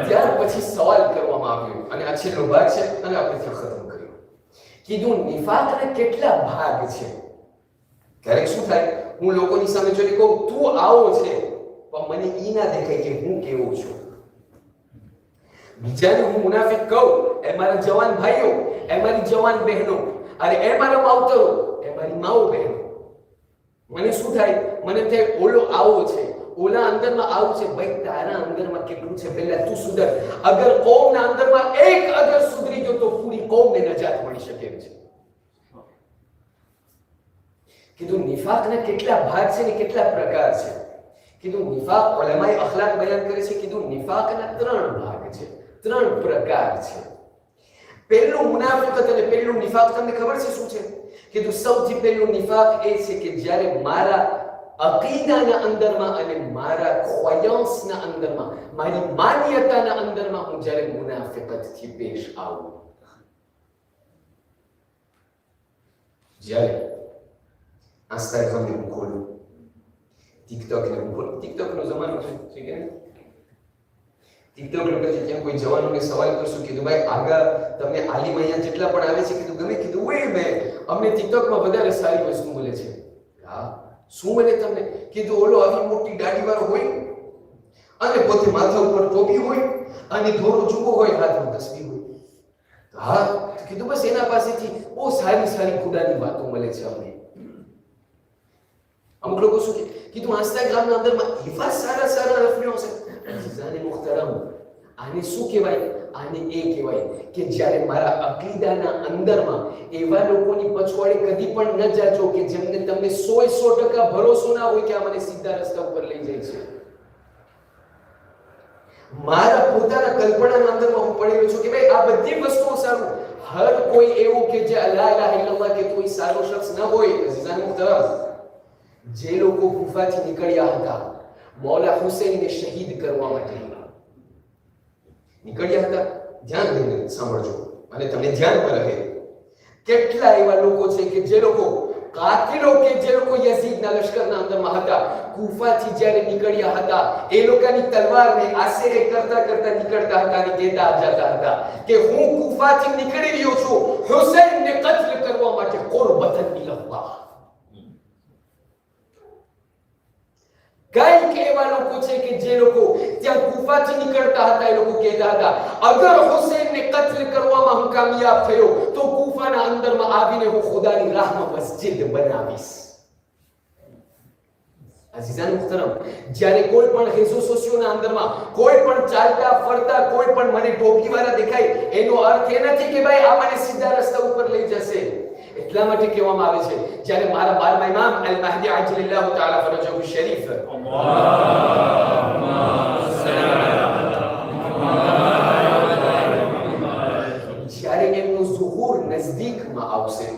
ત્યાર પછી સવાલ કરવામાં આવ્યો અને આ છેલ્લો ભાગ છે અને આપણે ત્યાં ખતમ કર્યો. કીધું નિફાકના કેટલા ભાગ છે? ક્યારેક શું થાય, હું લોકોની સામે જોઈને કહું તું આવો છે, પણ મને ઈ ના દેખાય કે હું કેવો છું. બીજાને હું મુનાફિક કહું, એ મારા જવાન ભાઈઓ, એ મારી જવાન બહેનો, અને એ મારા માવતરો, એ મારી માઓ બહેનો. મને શું થાય? મને થાય ઓલો આવો છે, ઓલા અંદરમાં આવું છે. ભાઈ તારા અંદરમાં કેટલું છે પહેલા તું સુધર. અગર કોમના અંદરમાં એક અગર સુધરી ગયો તો પૂરી કોમને નજાત મળી શકે છે. કીધું નિફાકના કેટલા ભાગ છે ને કેટલા પ્રકાર છે? કીધું નિફાક ઉલમાએ અખલાક બયાન કરે છે. કીધું નિફાકના 3 ભાગ છે, 3 પ્રકાર છે. પહેલું મુનાફિકત અને પહેલું નિફાક તમને ખબર છે શું છે? કીધું સૌથી પહેલું નિફાક એ છે કે જ્યારે મારા અકીદાના અંદરમાં અને મારા ખ્વાયાસના અંદરમાં, મારી માન્યતાના અંદરમાં હું જ્યારે મુનાફિકતથી પેશ આવું. જ્યારે Instagram ને હું ખોલું, TikTok ને હું ખોલું. TikTok નો જમાનો છે, ઠીક છે? TikTok નો પછી ત્યાં કોઈ જવાનોને સવાલ કરશું, કીધું ભાઈ આગળ તમને આલિમ અહીંયા જેટલા પણ આવે છે, કીધું ગમે, કીધું ઓય મેં અમને TikTok માં વધારે સારી વસ્તુ મળે છે. હા શું મળે તમને? કીધું ઓલો આવી મોટી દાઢી વાળો હોય અને પોતે માથા ઉપર ટોપી હોય અને ધોળો જુબો હોય, હાથમાં તસબીહ હોય. હા કીધું બસ એના પાસેથી બહુ સારી સારી ખુદાની વાતો મળે છે અમને. અમુક લોકો શું કે કીધું ઇન્સ્ટાગ્રામના અંદરમાં એવા સારા સારા રફીઓ છે. અઝીઝાને મુહતરમ, આને શું કહેવાય? આને એ કહેવાય કે જ્યારે મારા અકીદાના અંદરમાં એવા લોકોની પછવાડે કદી પણ ન જાજો કે જેમને તમને 100% ભરોસો ના હોય કે આ મને સીધા રસ્તા ઉપર લઈ જાય છે. મારા પોતાના કલ્પનાના અંદરમાં હું પડેલો છું કે ભાઈ આ બધી વસ્તુઓ સારું. હર કોઈ એવું કે જે લા ઇલાહા ઇલ્લલ્લાહ કે કોઈ સારો શખ્સ ન હોય. અઝીઝાને મુહતરમ, જે લોકો કુફાથી નીકળ્યા હતા મૌલા હુસૈનને શહીદ કરવા માટે નીકળ્યા હતા, ધ્યાન દઈને સાંભળજો અને તમને ધ્યાનમાં રહે. કેટલા એવા લોકો છે કે જે લોકો કાતિલો કે જે લોકો યઝીદના લશ્કરના અંદરમાં હતા, કુફાથી જ્યારે નીકળ્યા હતા એ લોકોની તલવારને આશરે કરતા કરતા નીકળતા હતા અને કહેતા જતા હતા કે હું કુફાથી નીકળી રહ્યો છું હુસૈનને કત્લ કરવા માટે, કુરબતન ઇલલ્લાહ. કઈક એવા લોકો છે કે જે લોકો ત્યાં કુફાથી નીકળતા હતા એ લોકો કહેતા હતા અગર હુસૈનને કત્લ કરવામાં હું કામયાબ થયો તો કુફાના અંદરમાં આવીને હું ખુદાની રાહમાં મસ્જિદ બનાવીશ. અઝીઝાન મુહતરમ, જ્યારે કોઈ પણ રેઝો સોશિયોના અંદરમાં કોઈ પણ ચાલતા ફરતા કોઈ પણ મને ટોપીવાળા દેખાય એનો અર્થ એ નથી કે ભાઈ આ મને સીધા રસ્તા ઉપર લઈ જશે. એટલા માટે કહેવામાં આવે છે જ્યારે મારા 12મા ઇમામ અલ મહદી અજલલ્લાહુ તઆલા ફરજહુ શરીફ જ્યારે એમનું ઝુહુર નજદીકમાં આવશે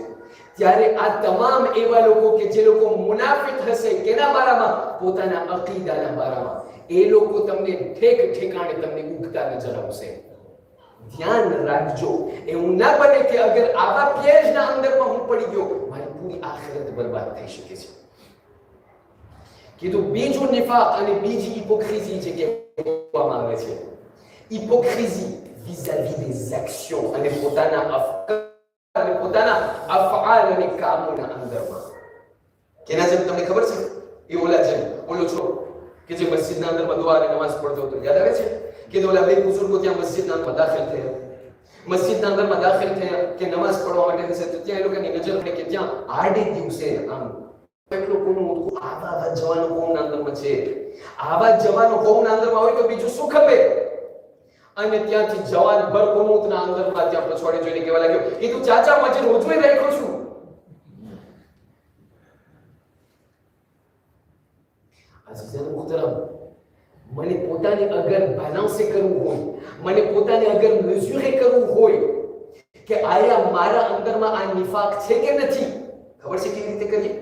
ત્યારે આ તમામ એવા લોકો કે જે લોકો મુનાફિક હશે કેના બારામાં? પોતાના અકીદાના બારામાં. એ લોકો તમને ઠેક ઠેકાણે તમને ઉગતા નજર આવશે. ધ્યાન રાખજો, એવું ના બને કે અગર આવા પેજના અંદરમાં હું પડી ગયો મારી પૂરી આખિરત બરબાદ થઈ શકે છે. કીધું બીજું નિફાક અને બીજી હિપોક્રીઝી છે કે કહેવામાં આવે છે હિપોક્રીઝી vis-à-vis des actions અને પોતાના અફકાર અને પોતાના અફઆલ અને કામોના અંદરમાં. કેના જેમ તમને ખબર છે? એ ઓલા જેમ ઓલો છો કે જે મસ્જિદના અંદરમાં દુઆ અને નમાઝ પડતો હતો, યાદ આવે છે? કે ઓલા બે બુઝુર્ગો ત્યાં મસ્જિદના અંદર દાખલ થયા. મસ્જિદના અંદરમાં દાખલ થયા કે નમાઝ પઢવા માટે થશે તો ત્યાં એ લોકોની નજર પડે કે ત્યાં આડે દિવસે આમ એટલું કોનું આવા જવાનો કોમના અંદરમાં છે, આવા જવાનો કોમના અંદરમાં હોય તો બીજું શું ખબર. અને ત્યાંથી જવાન ભર કોમના અંદરમાં ત્યાં પછવાડે જોઈને કહેવા લાગ્યો કે તું ચાચા મજર ઉજવી રાખો છું. અઝીઝાન મુહતરમ, મને પોતાને અગર બેલેન્સ કરવું હોય, મને પોતાને અગર મેઝુર કરવું હોય કે આયા મારા અંદરમાં આ નિફાક છે કે નથી, ખબર છે કેવી રીતે કરીએ?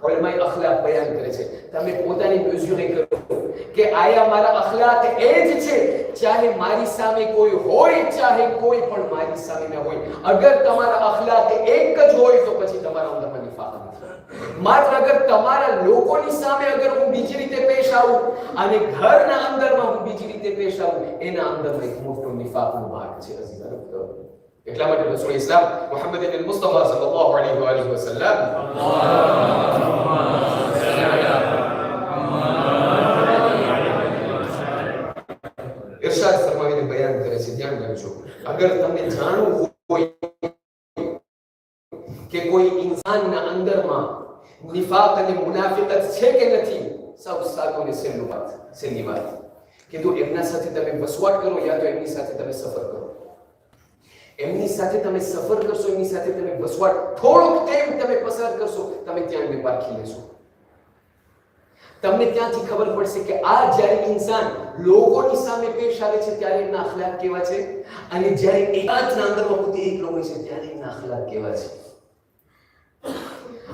ઉલમાએ અખલાક બયાન કરે છે. તમે પોતાની મેઝુર કરો કે આયા મારા અખલાક એ જ છે, ચાહે મારી સામે કોઈ હોય, ચાહે કોઈ પણ મારી સામે ન હોય. અગર તમારા અખલાક એક જ હોય તો પછી તમારા અંદરમાં નિફાક નથી. માત્ર અગર તમારા લોકોની સામે અગર હું બીજી રીતે પેશ આવું અને ઘરના અંદરમાં હું બીજી રીતે પેશ આવું, એના અંદરમાં એક મોટો નિફાકનો ભાગ છે. એટલા માટે રસૂલ ઇસ્લામ મુહમ્મદ ઇબ્ન મુસ્તફા સલ્લલ્લાહુ અલૈહિ વસલ્લમ ઇરશાદ ફરમાવીને બયાન કરે છે, ધ્યાન રાખજો. અગર તમને જાણવું હોય કે કોઈ ઇન્સાનના અંદરમાં નિફાક અને મુનાફિકત છે કે નથી, સૌ સાદું ને સહેલી વાત કીધું, એમના સાથે તમે વસવાટ કરો યા તો એમની સાથે તમે સફર કરો. એમની સાથે તમે સફર કરશો, એમની સાથે તમે વસવાટ થોડોક ટાઈમ તમે પસાર કરશો, તમે ત્યાં એમને પારખી લેશો. તમને ત્યાંથી ખબર પડશે કે આ જ્યારે ઇન્સાન લોકોની સામે પેશ આવે છે ત્યારે એમના અખલાક કેવા છે, અને જ્યારે એકાંતના અંદરમાં પોતે એકલો હોય છે ત્યારે એમના અખલાક કેવા છે.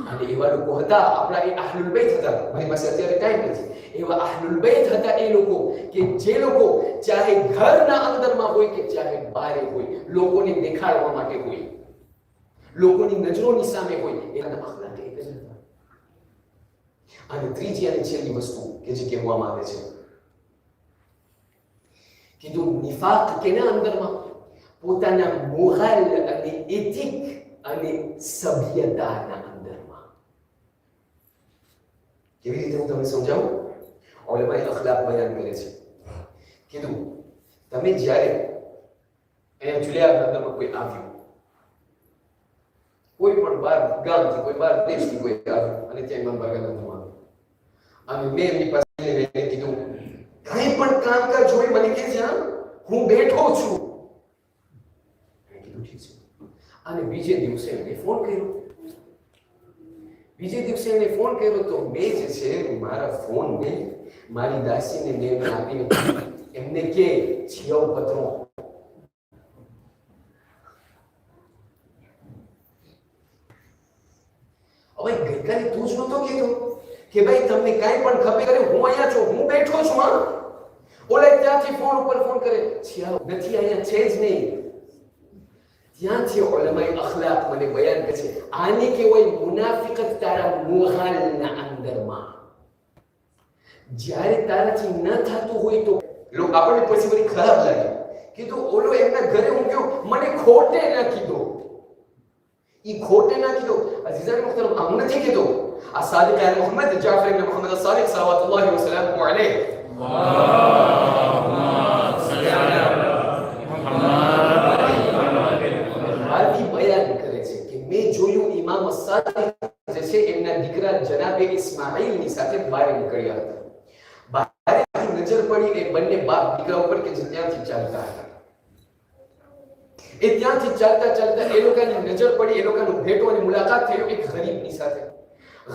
અને એવા લોકો હતા, આપણા એ અહલુલ બેત હતા. મારી પાસે અત્યારે ટાઈમ નથી. એવા અહલુલ બેત હતા એ લોકો કે જે લોકો ચાહે ઘરના અંદરમાં હોય કે ચાહે બહાર હોય, લોકોને દેખાડવા માટે હોય, લોકોની નજરોની સામે હોય, એના અખલાક એક જ હતા. અને ત્રીજી અને છેલ્લી વસ્તુ કે જે કહેવામાં આવે છે, કીધું નિફાક કેના અંદરમાં? પોતાના મોરાલ અને એથિક અને સભ્યતાના અંદરમાં. કેવી રીતે હું તમને સમજાવું? ઉલમાએ અખલાક બયાન કરે છે. કીધું તમે જ્યારે અહીંયા જુલિયાના અંદરમાં કોઈ આવ્યું, કોઈ પણ બાર ગામથી, કોઈ બાર દેશથી કોઈ આવ્યું અને ત્યાં ઇમામ બારગાહના અંદરમાં અને મેં એમની પાસે કીધું કંઈ પણ કામકાજ હોય મને કે છે, હું બેઠો છું. કીધું ઠીક છે. અને બીજે દિવસે એને ફોન કર્યો. તો મેં જે છે મારા ફોનને મારી દાસીને મેં આપીને એમને કે છિયો પત્રો. હવે ગઈકાલે તું જ નતો કીધું કે ભાઈ તમને કાંઈ પણ ખબર કરે, હું અહીંયા છું, હું બેઠો છું. હા, ઓલે ત્યાંથી ફોન ઉપર ફોન કરે, છિયા નથી, અહીંયા છે જ નહીં. ત્યાંથી ઉલમાએ અખલાક મને બયાન કરે છે, આને કહેવાય મુનાફિકત તારા મોહાલના અંદરમાં. જ્યારે તારાથી ન થતું હોય તો લોકો આપણને પછી બધી ખરાબ લાગે. કીધું ઓલો એમના ઘરે હું ગયો, મને ખોટે ના કીધો. ઈ ખોટે ના કીધો. અઝીઝાન મુહતરમ, આમ નથી કીધો. આ સાદિક આલ મુહમ્મદ જાફર ઇબ્ન મુહમ્મદ અસ-સાદિક સલ્લલ્લાહુ વસલ્લમ અલૈહ ઇમામ અસ-સાદિક જે છે એમના દીકરા જનાબે ઇસ્માઈલની સાથે બહાર નીકળ્યા હતા. બહાર નજર પડી એ બંને બાપ દીકરા ઉપર કે જે ત્યાંથી ચાલતા હતા. એ ત્યાંથી ચાલતા ચાલતા એ લોકોની નજર પડી, એ લોકોનો ભેટો અને મુલાકાત થયો એક ગરીબની સાથે.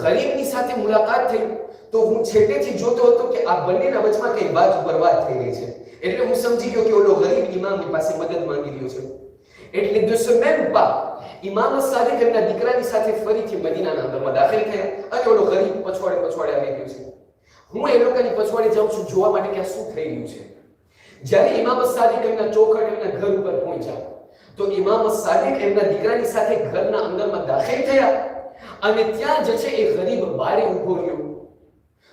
ગરીબની સાથે મુલાકાત થઈ તો હું છેટેથી જોતો હતો કે આ બંનેના વચમાં કઈ વાત ઉપર વાત થઈ રહી છે. એટલે હું સમજી ગયો કે ઓલો ગરીબ ઇમામની પાસે મદદ માંગી રહ્યો છે. એટલે દુશ્મન બાપ ઇમામ અસ-સાદિક એમના દીકરાની સાથે ફરીથી મદીનાના અંદરમાં દાખલ થયા અને ઓલો ગરીબ પછવાડે આવી ગયો છે. હું એ લોકોની પછવાડે જાઉં છું જોવા માટે કે આ શું થઈ રહ્યું છે. જ્યારે ઇમામ અસ-સાદિક એમના ચોખટ એમના ઘર ઉપર પહોંચ્યા તો ઇમામ અસ-સાદિક એમના દીકરાની સાથે ઘરના અંદરમાં દાખલ થયા અને ત્યાં જે છે એ ગરીબ બારે ઊભો રહ્યો.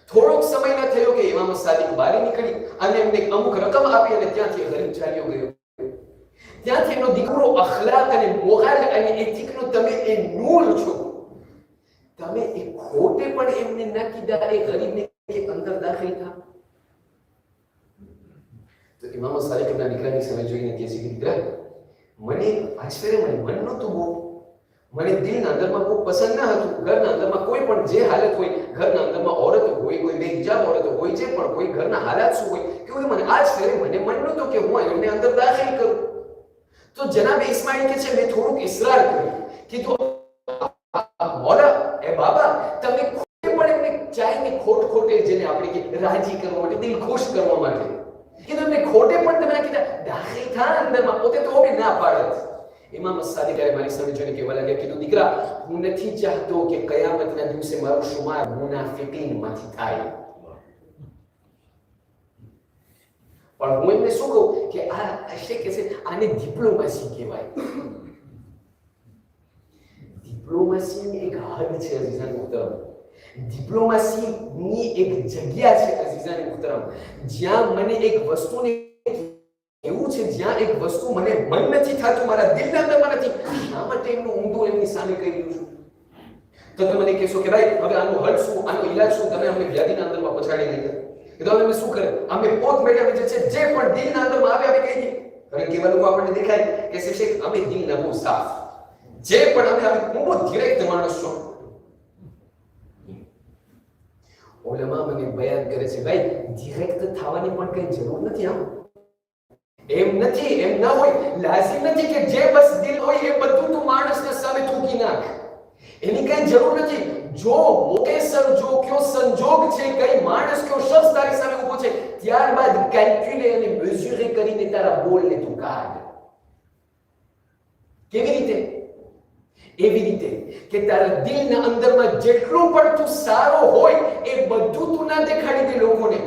થોડોક સમય ન થયો કે ઇમામ અસ-સાદિક બહાર નીકળી અને એમને અમુક રકમ આપી અને ત્યાંથી ગરીબ ચાલ્યો ગયો. ત્યાંથી એનો દીકરો અખલાક અને મોરાલ અને એથિકનો તમે એ નૂર છો. તમે એ ખોટે પણ એમને ન કીધા એ ગરીબને કે અંદર દાખલ થા. તો ઇમામ અસ-સાદિક એમના દીકરાની સામે જોઈને કહે છે કે દીકરા, મને આશ્ચર્ય મને મન નહોતું બહુ, મને દિલના અંદરમાં બહુ પસંદ ના હતું. ઘરના અંદરમાં કોઈ પણ જે હાલત હોય, ઘરના અંદરમાં ઓરત હોય, કોઈ બેહિજાબ ઓરત હોય, જે પણ કોઈ ઘરના હાલાત શું હોય, કે મને આશ્ચર્ય મને મન નહોતું કે હું એમને અંદર દાખલ કરું. તો જનાબ ઇસ્માઇલ કે છે મેં થોડુંક ઇસરાર કર્યું, કીધું મોલા એ બાબા તમે કોઈ પણ એમને ચાહીને ખોટે જેને આપણે કે રાજી કરવા માટે, દિલ ખુશ કરવા માટે કીધું, એમને ખોટે પણ તમે કીધા દાખલ થા અંદરમાં, પોતે તો બી ના પાડત. ઇમામ સાદિકાએ મારી સામે જોઈને કહેવા લાગ્યા, કીધું દીકરા હું નથી ચાહતો કે કયામતના દિવસે મારો શુમાર મુનાફિકીનમાંથી થાય, પણ હું એમને શું કહું કે આ હશે કે છે આને ડિપ્લોમસી કહેવાય. ડિપ્લોમસીની એક હદ છે અઝીઝાન મુહતરમ, ડિપ્લોમસીની એક જગ્યા છે અઝીઝાન મુહતરમ, જ્યાં મને એક વસ્તુને એવું છે, જ્યાં એક વસ્તુ મને મન નથી થતું, મારા દિલના અંદરમાં નથી, શા માટે એમનું ઊંધું એમની સામે કહી રહ્યું છું. તો તમે મને કહેશો કે ભાઈ હવે આનું હલ શું, આનો ઈલાજ શું, તમે અમને વ્યાધિના અંદરમાં પછાડી દીધા. તો અમે શું કરે, અમે પોત મેળવી જે છે, જે પણ દિલના અંદરમાં આવે અમે કહી દઈએ. હવે કેવા લોકો આપણને દેખાય કે શેખ અમે દિલના બહુ સાફ, જે પણ અમે બહુ ડિરેક્ટ માણસ છો. ઉલમા મને બયાન કરે છે ભાઈ ડિરેક્ટ થવાની પણ કઈ જરૂર નથી. એમ નથી, એમ ના હોય, લાઝિમ નથી કે જે બસ દિલ હોય એ બધું તું માણસના સામે થૂકી નાખ, એની કઈ જરૂર નથી. જો મોકેસર જો કયો સંજોગ છે, કઈ માણસ કયો શખ્સ તારી સામે ઊભો છે, ત્યારબાદ કેલ્ક્યુલે અને મેઝ્યુરે કરીને તારા બોલને તું કાઢ. કેવી રીતે? એવી રીતે કે તારા દિલના અંદરમાં જેટલું પણ તું સારો હોય એ બધું તું ના દેખાડી દે લોકોને.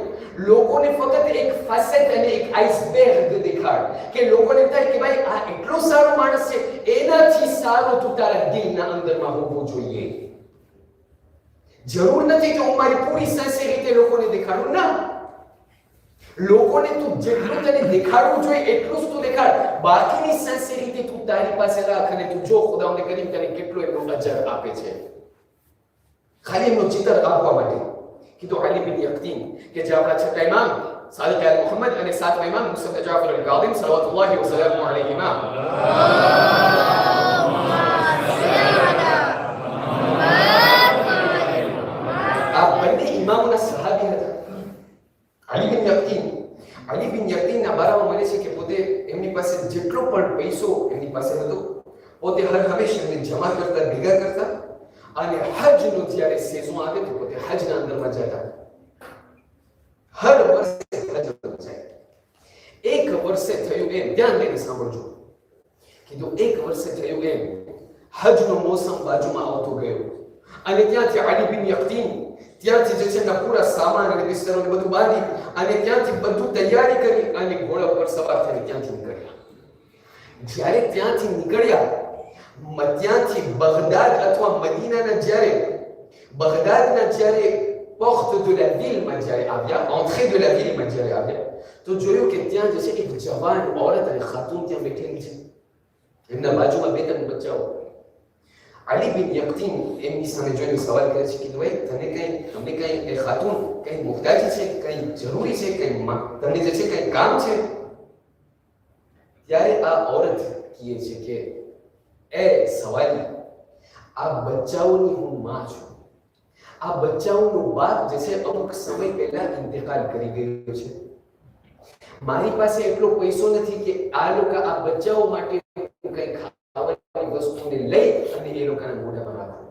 લોકોને ફક્ત એક ફાસેટ અને એક આઈસબર્ગ દેખાડ, કે લોકોને થાય કે ભાઈ આ એટલો સારો માણસ છે, એનાથી સારો તું તારા દિલના અંદરમાં હોવું જોઈએ. જરૂર નથી કે હું મારી પૂરી સિન્સિયરિટી લોકોને દેખાડું, ના. લોકોને તું જેટલું તને દેખાડવું જોઈએ એટલું જ તું દેખાડ, બાકીની સિન્સિયરિટી તું તારી પાસે રાખ અને તું જો ખુદાવંદે કરીમ તને કેટલો એમનો અજર આપે છે, ખાલી એમનો ચિત્ર આપવા માટે. કીધું અલી બિન યકતીન કે જે આપણા છઠ્ઠા ઇમામ સાદિક આલ મુહમ્મદ અને સાતમા ઇમામ મુસદ્દદ જાફર અલ-કાઝિમ સલ્લલ્લાહુ વસલ્લમ અલૈહિમા, આ બંને ઇમામોના સહાબી હતા. અલી બિન યકતીન, અલી બિન યકતીનના બારામાં મને છે કે પોતે એમની પાસે જેટલો પણ પૈસો એમની પાસે હતો, પોતે હર હંમેશા એમને જમા કરતા, ભેગા કરતા, અને હજનો જ્યારે સેઝન આવે તો પોતે હજના અંદરમાં જતા. હર વર્ષે હજ જાય. એક વર્ષે થયું એમ, ધ્યાન દઈને સાંભળજો, કીધું એક વર્ષે થયું એમ, હજનો મોસમ બાજુમાં આવતો ગયો, અને ત્યાંથી અલી બિન યકતીન ત્યાંથી જે છે એના પૂરા સામાન અને બિસ્તરોને બધું બાંધી અને ત્યાંથી બધું તૈયારી કરી અને ઘોડા પર સવાર થઈને ત્યાંથી નીકળ્યા. જ્યારે ત્યાંથી નીકળ્યા, ત્યાંથી બગદાદ અથવા મદીનાના બગદાદના જ્યારે પોર્ટ de la ville માં જ્યારે આવ્યા, entrée de la ville માં જ્યારે આવ્યા, તો જોયું કે ત્યાં જે છે એક જવાન ઓરત અને ખાતુન ત્યાં બેઠેલી છે, એમના બાજુમાં બે ત્રણ બચ્ચાઓ. અલી બિન યકતીન એમની સામે જોઈને સવાલ કરે છે કે ભાઈ તમને કઈ એ ખાતુન કઈ મુહતાજી છે, કઈ જરૂરી છે, કઈ તમને જે છે કઈ કામ છે? ત્યારે આ ઓરત કહે છે કે એ સવાલી, આ બચ્ચાઓની હું માં છું. આ બચ્ચાઓનો બાપ જે છે અમુક સમય પહેલા ઇન્તકાલ કરી ગયો છે. મારી પાસે એટલો પૈસો નથી કે આ લોકો આ બચ્ચાઓ માટે કઈ ખાવાની વસ્તુને લઈ અને એ લોકોના મોઢામાં રાખું.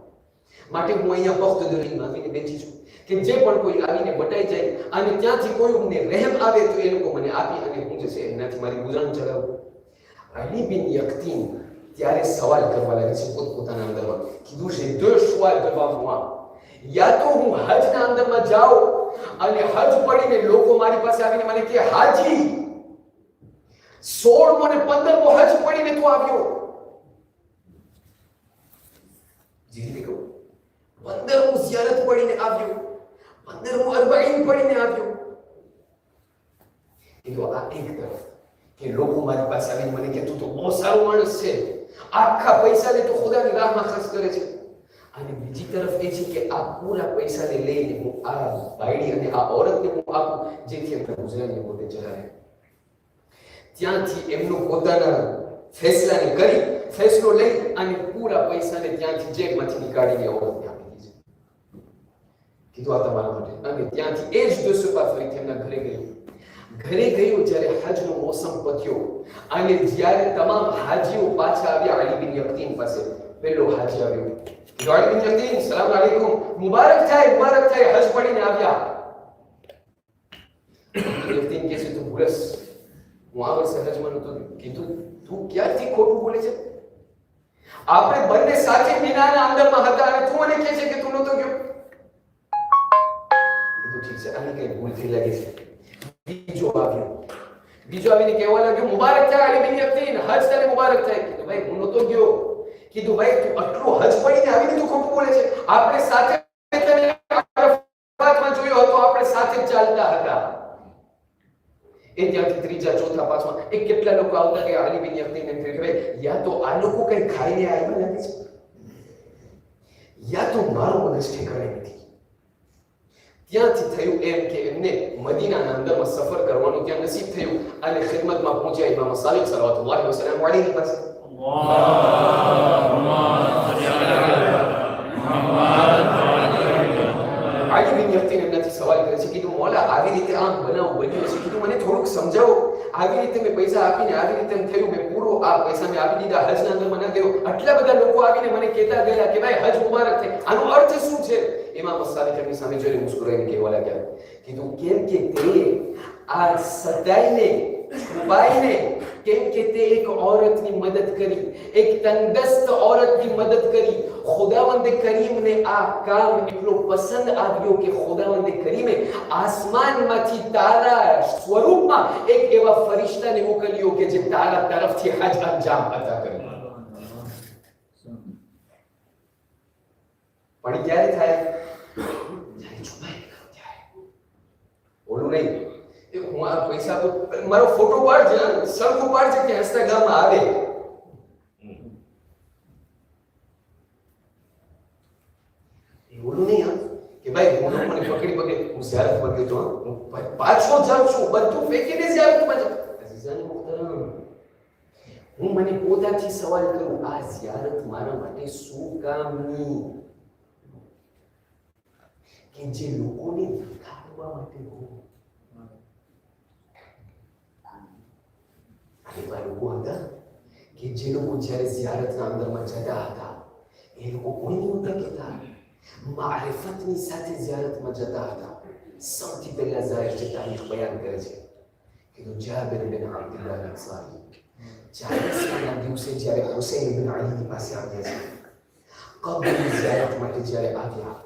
માટે હું અહીંયા પોર્ટ de la ville આવીને બેઠી છું કે જે પણ કોઈ આવીને બટાઈ જાય અને ત્યાંથી કોઈ અમને રહેમ આવે તો એ લોકો મને આપી અને હું જે છે એનાથી મારી ગુજારણ ચલાવું. અલી બિન યકતીન ત્યારે સવાલ કરવા લાગે છે પોતાના અંદરમાં, કીધું છે deux choix devant moi, યા તો હું હજના અંદરમાં જાઉં અને હજ પડીને લોકો મારી પાસે આવીને મને કહે હાજી 16મો અને 15મો હજ પડીને તું આવ્યો. જીતી કહું 15મો ઝિયારત પડીને આવ્યો, 15મો અરબાઈન પડીને આવ્યો. કીધું આ એક તરફ કે લોકો મારી પાસે આવીને મને કે તું તો બહુ સારો માણસ છે, આખા પૈસાને તો ખુદાની રાહમાં ખર્ચ કરે છે, અને બીજી તરફ એ છે કે આ પૂરા પૈસાને લઈને હું આ બાયડી અને આ ઓરતને હું આપું જેથી એમના ગુજરાતને પોતે ચલાવે. ત્યાંથી એમનો પોતાના ફેસલાને કરી ફેસલો લઈ અને પૂરા પૈસાને ત્યાંથી જેબમાંથી નીકાળીને ઓળખને આપી દીધી. કીધું આ તમારા માટે. અને ત્યાંથી એ જ દુસુપા ફરીથી એમના ઘરે ગયું. ઘરે ગયો જ્યારે હજનો મોસમ પત્યો અને જ્યારે તમામ હાજીઓ પાછા આવ્યા અલી બિન યકતીન પાસે. પહેલો હાજી આવ્યો. અલી બિન યકતીન, સલામ અલૈકુમ, મુબારક થાય હજ પડીને આવ્યા. યકતીન કહે છે તું ભૂલસ, હું આ વર્ષે હજમાં નહોતો. કીધું તું ક્યાંથી ખોટું બોલે છે? આપણે બંને સાથે મીનાના અંદરમાં હતા અને તું મને કહે છે કે તું નહોતો ગયો. કીધું ઠીક છે, આની કઈ ભૂલ થઈ લાગે છે. બીજો આવીને કહેવા લાગ્યો મુબારક થાય અલી બિન યકતીન, હજ તને મુબારક થાય. કીધું ભાઈ હું નહોતો ગયો. કીધું ભાઈ તું આટલો હજ પડીને આવીને તું ખોટું બોલે છે? આપણે સાથે તને અરફાતમાં જોયો હતો, આપણે સાથે જ ચાલતા હતા. એ ત્યાંથી ત્રીજા ચોથા પાંચમા એક કેટલા લોકો આવતા કે અલી બિન યકતીન એમ કહે યા તો આ લોકો કઈ ખાઈને આવ્યા લાગે છે, યા તો મારો મગજ ઠેકાણે નથી. ત્યાંથી થયું એમ કે એમને મદીનાના અંદરમાં સફર કરવાનું ત્યાં નસીબ થયું અને ખિદમતમાં પહોંચ્યા ઇમામ સાદિક સલ્લલ્લાહુ અલૈહિ વસલ્લમ પાસે. અલી બિન યકતીન એમનાથી સવાલ કરે છે, કીધું મોલા આવી રીતે આમ બનાવ બન્યો છે, કીધું મને થોડુંક સમજાવો. આવી રીતે મેં પૈસા આપીને આવી રીતે એમ થયું, મેં પૂરો આ પૈસા મેં આપી દીધા, હજના અંદરમાં ના ગયો. આટલા બધા લોકો આવીને મને કહેતા ગયા કે ભાઈ હજ મુબારક થાય, આનો અર્થ શું છે? ઇમામ સાદિકની સામે જોઈને મુસ્કરાઈને કહેવા લાગ્યા. કીધું કેમ કે તે આ સદાઈને છુપાઈને, કેમ કે તે એક औरतની મદદ કરી, એક તંદસ્ત औरतની મદદ કરી. ખુદાવંદ કરીમને આ કામ એટલો પસંદ આવ્યો કે ખુદાવંદ કરીમે આસમાનમાંથી તારા સ્વરૂપમાં એક એવા ફરિશ્તાને મોકલ્યો કે જે તારા તરફથી હજ અંજામ અતા કરે. પણ ક્યારે થાય? જ્યારે છુપાઈને કરો ત્યારે. ઓલું નહીં હું આ પૈસા તો મારો ફોટો પાડજે, સરખો પાડજે કે ઇન્સ્ટાગ્રામમાં આવે. ઓલું નહીં કે ભાઈ હું મને પકડી હું ઝિયારતમાં ગયો તો હું પાછો જાઉં છું, બધું ફેંકીને ઝિયારતમાં જાઉં. અઝીઝાન મુહતરમ, હું મને પોતાથી સવાલ કરું, આ ઝિયારત મારા માટે શું કામની? કે જે લોકોને દેખાડવા માટે હો. એવા લોકો હતા કે જે લોકો જ્યારે ઝિયારતના અંદરમાં જતા હતા એ લોકો કોઈ નહોતા કહેતા, મારિફતની સાથે ઝિયારતમાં જતા હતા. સૌથી પહેલા ઝાહિર જે તારીખ બયાન કરે છે કે જાબિર બિન અબ્દુલ્લાહ અન્સારી 40ના દિવસે જ્યારે હુસૈન ઇબ્ન અલીની પાસે આવ્યા છે, કબરની ઝિયારત માટે જ્યારે આવ્યા,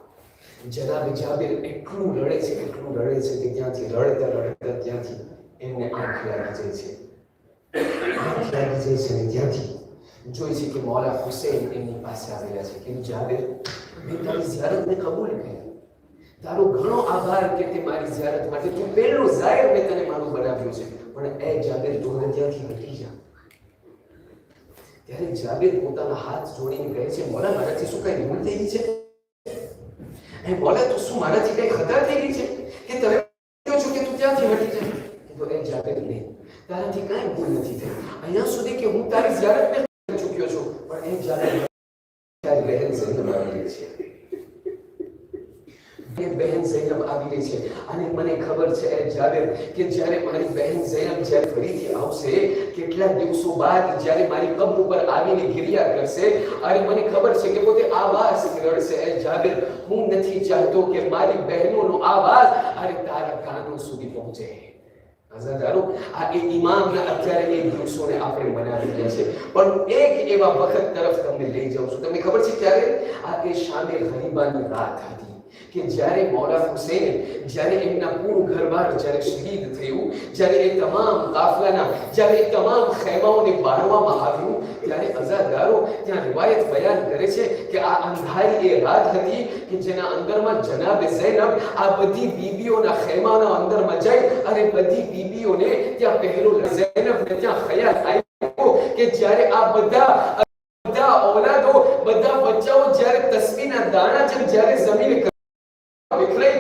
જનાબ જાબિર એટલું રડે છે કે ત્યાંથી રડતા ત્યાંથી એમને આંખ લાગી જાય છે. ત્યાંથી જોઈ છે કે મૌલા હુસૈન એમની પાસે આવેલા છે. કે જાબિર મેં તારી ઝિયારતને કબૂલ કરી, તારો ઘણો આભાર કે તે મારી ઝિયારત માટે તું પહેલો ઝાયર મેં તને મારું બનાવ્યું છે, પણ એ જાબિર તું ત્યાંથી હટી જા. ત્યારે જાબિર પોતાના હાથ જોડીને કહે છે મૌલા મારાથી શું કઈ ભૂલ થઈ ગઈ છે? એ મૌલા તું શું મારાથી કઈ ખતા થઈ ગઈ છે કે તમે કહો છો કે તું ત્યાંથી હટી જા? તો એ જાબિર નહીં, તારાથી કાંઈ ભૂલ નથી થઈ. અહીંયા સુધી કે હું તારી ઝિયારતને ચૂક્યો છું, પણ એ જાબિર તારી બહેન ઝૈનબ આવી રહી છે. એ બહેન ઝૈનબ આવી રહી છે અને મને ખબર છે એ જાબિર કે જ્યારે મારી બહેન ઝૈનબ જ્યારે ફરીથી આવશે, કેટલા દિવસો બાદ જ્યારે મારી કબ્ર ઉપર આવીને ગિરિયા કરશે, અને મને ખબર છે કે પોતે આવાજ કરશે. એ જાબિર હું નથી ચાહતો કે મારી બહેનોનો આવાજ અરે તારા કાનો સુધી પહોંચે. અઝાદારો, આ એ ઇમામના અત્યારે એ દિવસોને આપણે મનાવી રહ્યા છે, પણ એક એવા વખત તરફ તમને લઈ જાઉં છું. તમને ખબર છે ક્યારે? આ એ શામે ગરીબાની રાત હતી કે જ્યારે મૌલા હુસૈન જ્યારે એમના પૂરું ઘરબાર જ્યારે શહીદ થયું, જ્યારે એ તમામ કાફલાના જ્યારે એ તમામ ખૈમાઓને બાળવામાં આવ્યું, ત્યારે અઝાદારો ત્યાં રિવાયત બયાન કરે છે કે આ અંધારી એ રાત હતી કે જેના અંદરમાં જનાબ ઝૈનબ આ બધી બીબીઓના ખૈમાના અંદરમાં જઈ અને બધી બીબીઓને ત્યાં પહેલો ઝૈનબને ત્યાં ખયાલ આવ્યો કે જ્યારે આ બધા औलादो બધા બચ્ચાઓ જ્યારે તસ્બીહના દાણા જેમ જ્યારે જમીન વિખરાઈ,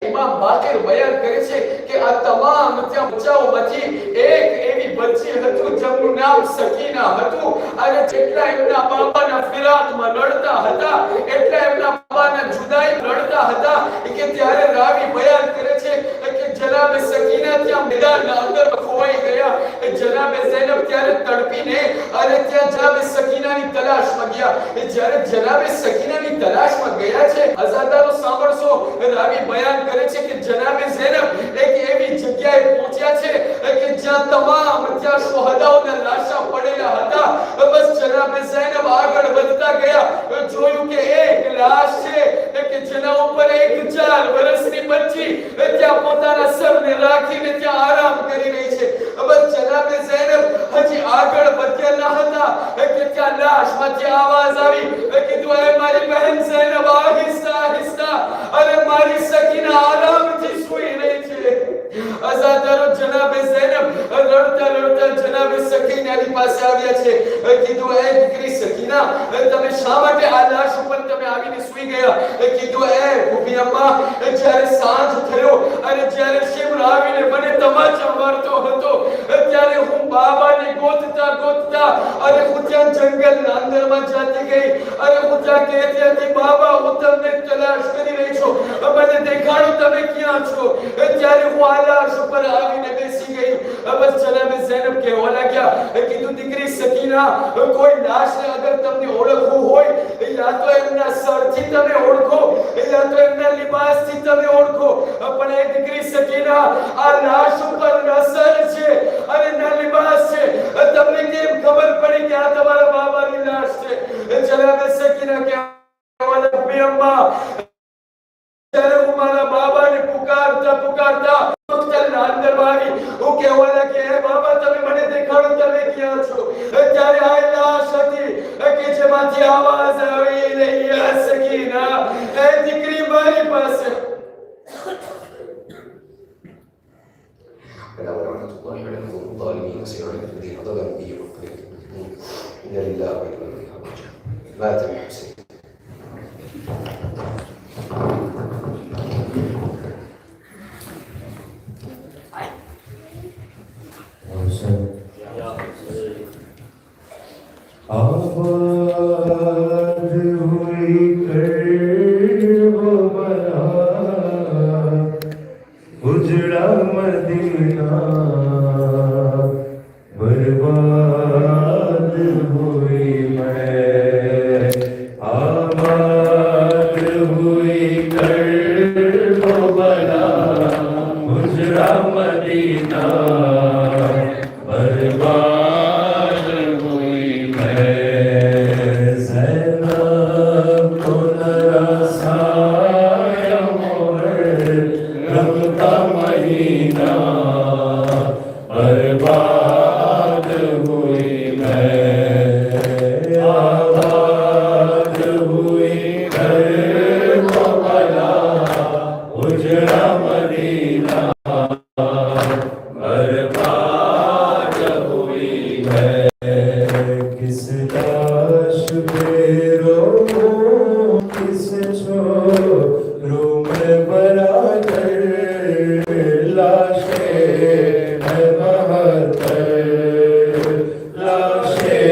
ઇમામ બાકર બયાન કરે છે કે આ તમામ ત્યાં બચ્ચાઓમાંથી એક એવી બચ્ચી હતું જેમનું નામ સકીના હતું અને જેટલા એમના બાબાના ફિરાકમાં લડતા હતા એટલા એમના બાબાના જુદાઈ લડતા હતા કે ત્યારે રાવી બયાન કરે છે કે જનાબે સકીના ત્યાં મેદાનના અંદર ખોવાઈ ગયા જનાબે ઝૈનબ ત્યારે તડપીને અને ત્યાં જનાબે સકીનાની તલાશમાં ગયા જ્યારે જનાબે સકીનાની તલાશમાં ગયા છે અઝાદારો સાંભળશો રાવી બયાન કરે છે કે જનાબે ઝૈનબ એક એવી જગ્યાએ પહોંચ્યા છે કે જ્યાં તમામ ત્યાં શોહદાઓના લાશા પડેલા હતા બસ જનાબે ઝૈનબ આગળ વધતા ગયા જોયું કે એક લાશ છે કે જેના ઉપર એક 4 વર્ષની બચ્ચી ત્યાં પોતાના સરને રાખીને ત્યાં આરામ કરી રહી છે બસ જનાબે ઝૈનબ હજી આગળ વધ્યા ન હતા કે ત્યાં લાશમાંથી આવાજ આવી કીધું એ મારી બહેન ઝૈનબ આહિસ્તા આહિસ્તા અરે મારી સકીના આરામથી સૂઈ રહી છે અઝાદારો જનાબે ઝૈનબ લડતા લડતા જનાબે સકીનાની પાસે આવ્યા છે કીધું એ દીકરી સકીના તમે શા માટે આ લાશ ઉપર તમે આવીને સૂઈ ગયા કીધું એ ભૂપી અમ્મા જ્યારે સાંજ થયો અને જ્યારે શિવર આવીને મને તમાચા મારતો હતો ત્યારે હું બાબાને ગોતતા ગોતતા અને હું ત્યાં જંગલના અંદરમાં જતી ગઈ અને હું ત્યાં કહેતી હતી બાબા હું તમને તલાશ કરી રહી છું મને દેખાડો તમે ક્યાં છો ત્યારે હું આ લાશ ઉપર આવીને બેસી ગઈ બસ જનાબે ઝૈનબ કહેવા લાગ્યા કીધું દીકરી સકીના કોઈ લાશને અગર તમને ઓળખવું હોય યા તો એમના સરથી તમે ઓળખો યા તો એમના લિબાસથી તમે ઓળખો પણ એ દીકરી સકીના આ લાશ ઉપર ન સર છે અને ન લિબાસ છે તમને કેમ ખબર પડી કે આ તમારા બાબાની લાશ છે જનાબે સકીના કહેવા લાગી અમ્મા ત્યારે હું મારા બાબાને પુકારતા પુકારતા હોસ્ટેલના અંદર આવી હું કહેવા લાગી હે બાબા તમે મને દેખાડો તમે ક્યાં છો ત્યારે આ લાશ હતી કે જેમાંથી આવાજ આવી રહી યા સકીના એ દીકરી મારી પાસે आबाद हुई कर्ब बना उजड़ा मदीना बर्बाद हुई मैं आबाद हुई कर्ब बना उजड़ा मदीना बर्बाद हुई मैं ज़ैनब को नरसाया मोहर रब का महीना बर्बाद हुई मैं आबाद हुई घर को बना उजड़ा मदीना बर्बाद हुई है किस लाश पे रोऊं किस छोरूं मैं बराबर लाशें है बहत्तर लाशें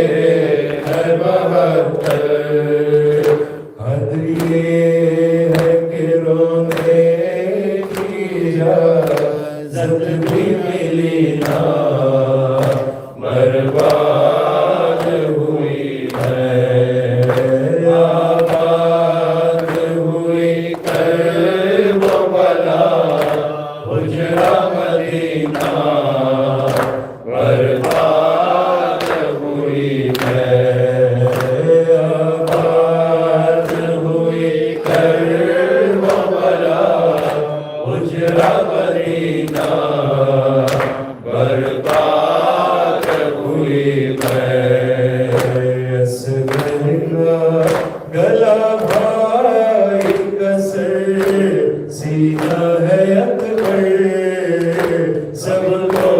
है बहत्तर हद ये है कि रोने की इजाज़त भी मिली ना बर्बाद हुई है आबाद हुई कर्ब बला उजड़ा मदीना बर्बाद हुई है आबाद हुई कर्ब बला उजड़ा मदीना बर्बाद हुई मैं असगर का गला भाई कसर सीधा है अकबर सबको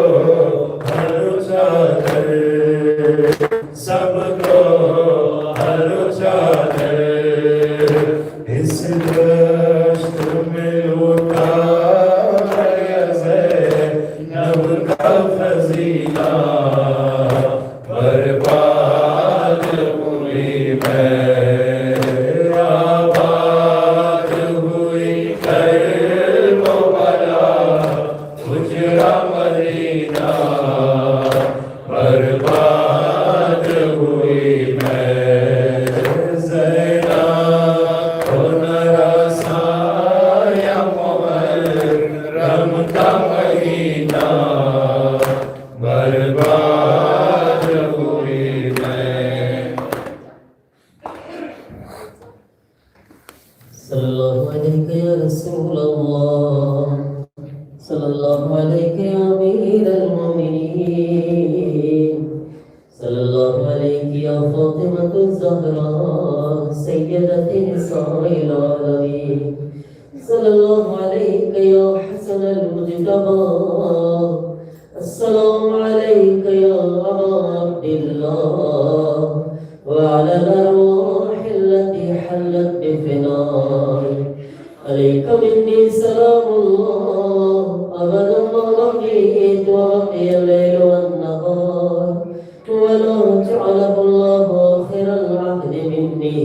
हर चादर सबको हर चादर इस दश्त में लौटा नब का खजीना يا رسول الله صلى الله عليك يا أمير المؤمنين صلى الله عليك يا فاطمة الزهراء سيدة نساء العالمين صلى الله عليك يا حسن المجتبى السلام عليك يا أبا عبد الله وعلى الأرواح التي حلت بفنائك عليك مني سلام الله أبدا ما بقيت وبقي الليل والنهار ولا جعله الله آخر العهد مني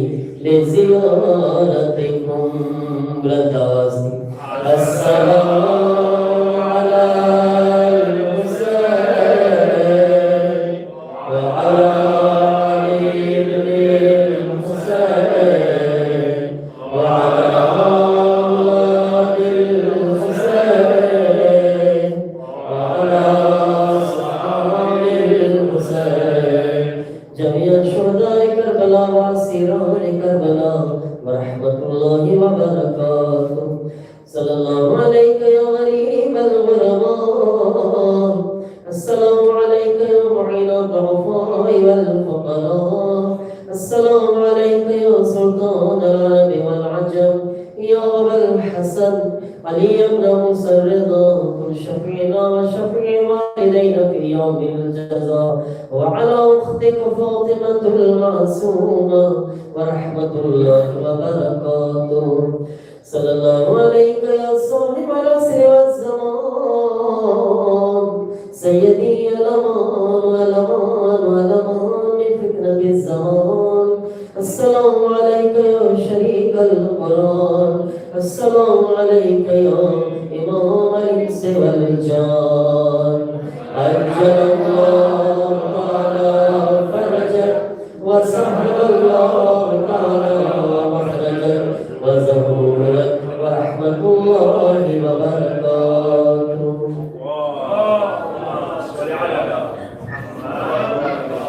لزيارتكم بلدازي السلام على الحسين وعلى علي بن الحسين وعلى أولاد الحسين وعلى أصحاب الحسين جميع شهداء كربلاء وأسيران كربلاء ورحمة الله وبركاته صلى الله عليك يا غريب الغرباء السلام عليك يا معين الضعفاء والفقراء السلام عليك يا سلطان العرب والعجم يا أبا الحسن علي بن موسى الرضا كن شفيعنا وشفيع والدينا في يوم الجزاء وعلى أختك فاطمة المعصومة ورحمة الله وبركاته صلى الله عليك يا صاحب العصر والزمان سيدي الأمان والأمان والأمان من فتنة الزمان السلام عليك يا شريك القرآن السلام عليك يا إمام الإنس والجان أجل الله تعالى فرجك وسهل الله تعالى مخرجك وزهورك ورحمة الله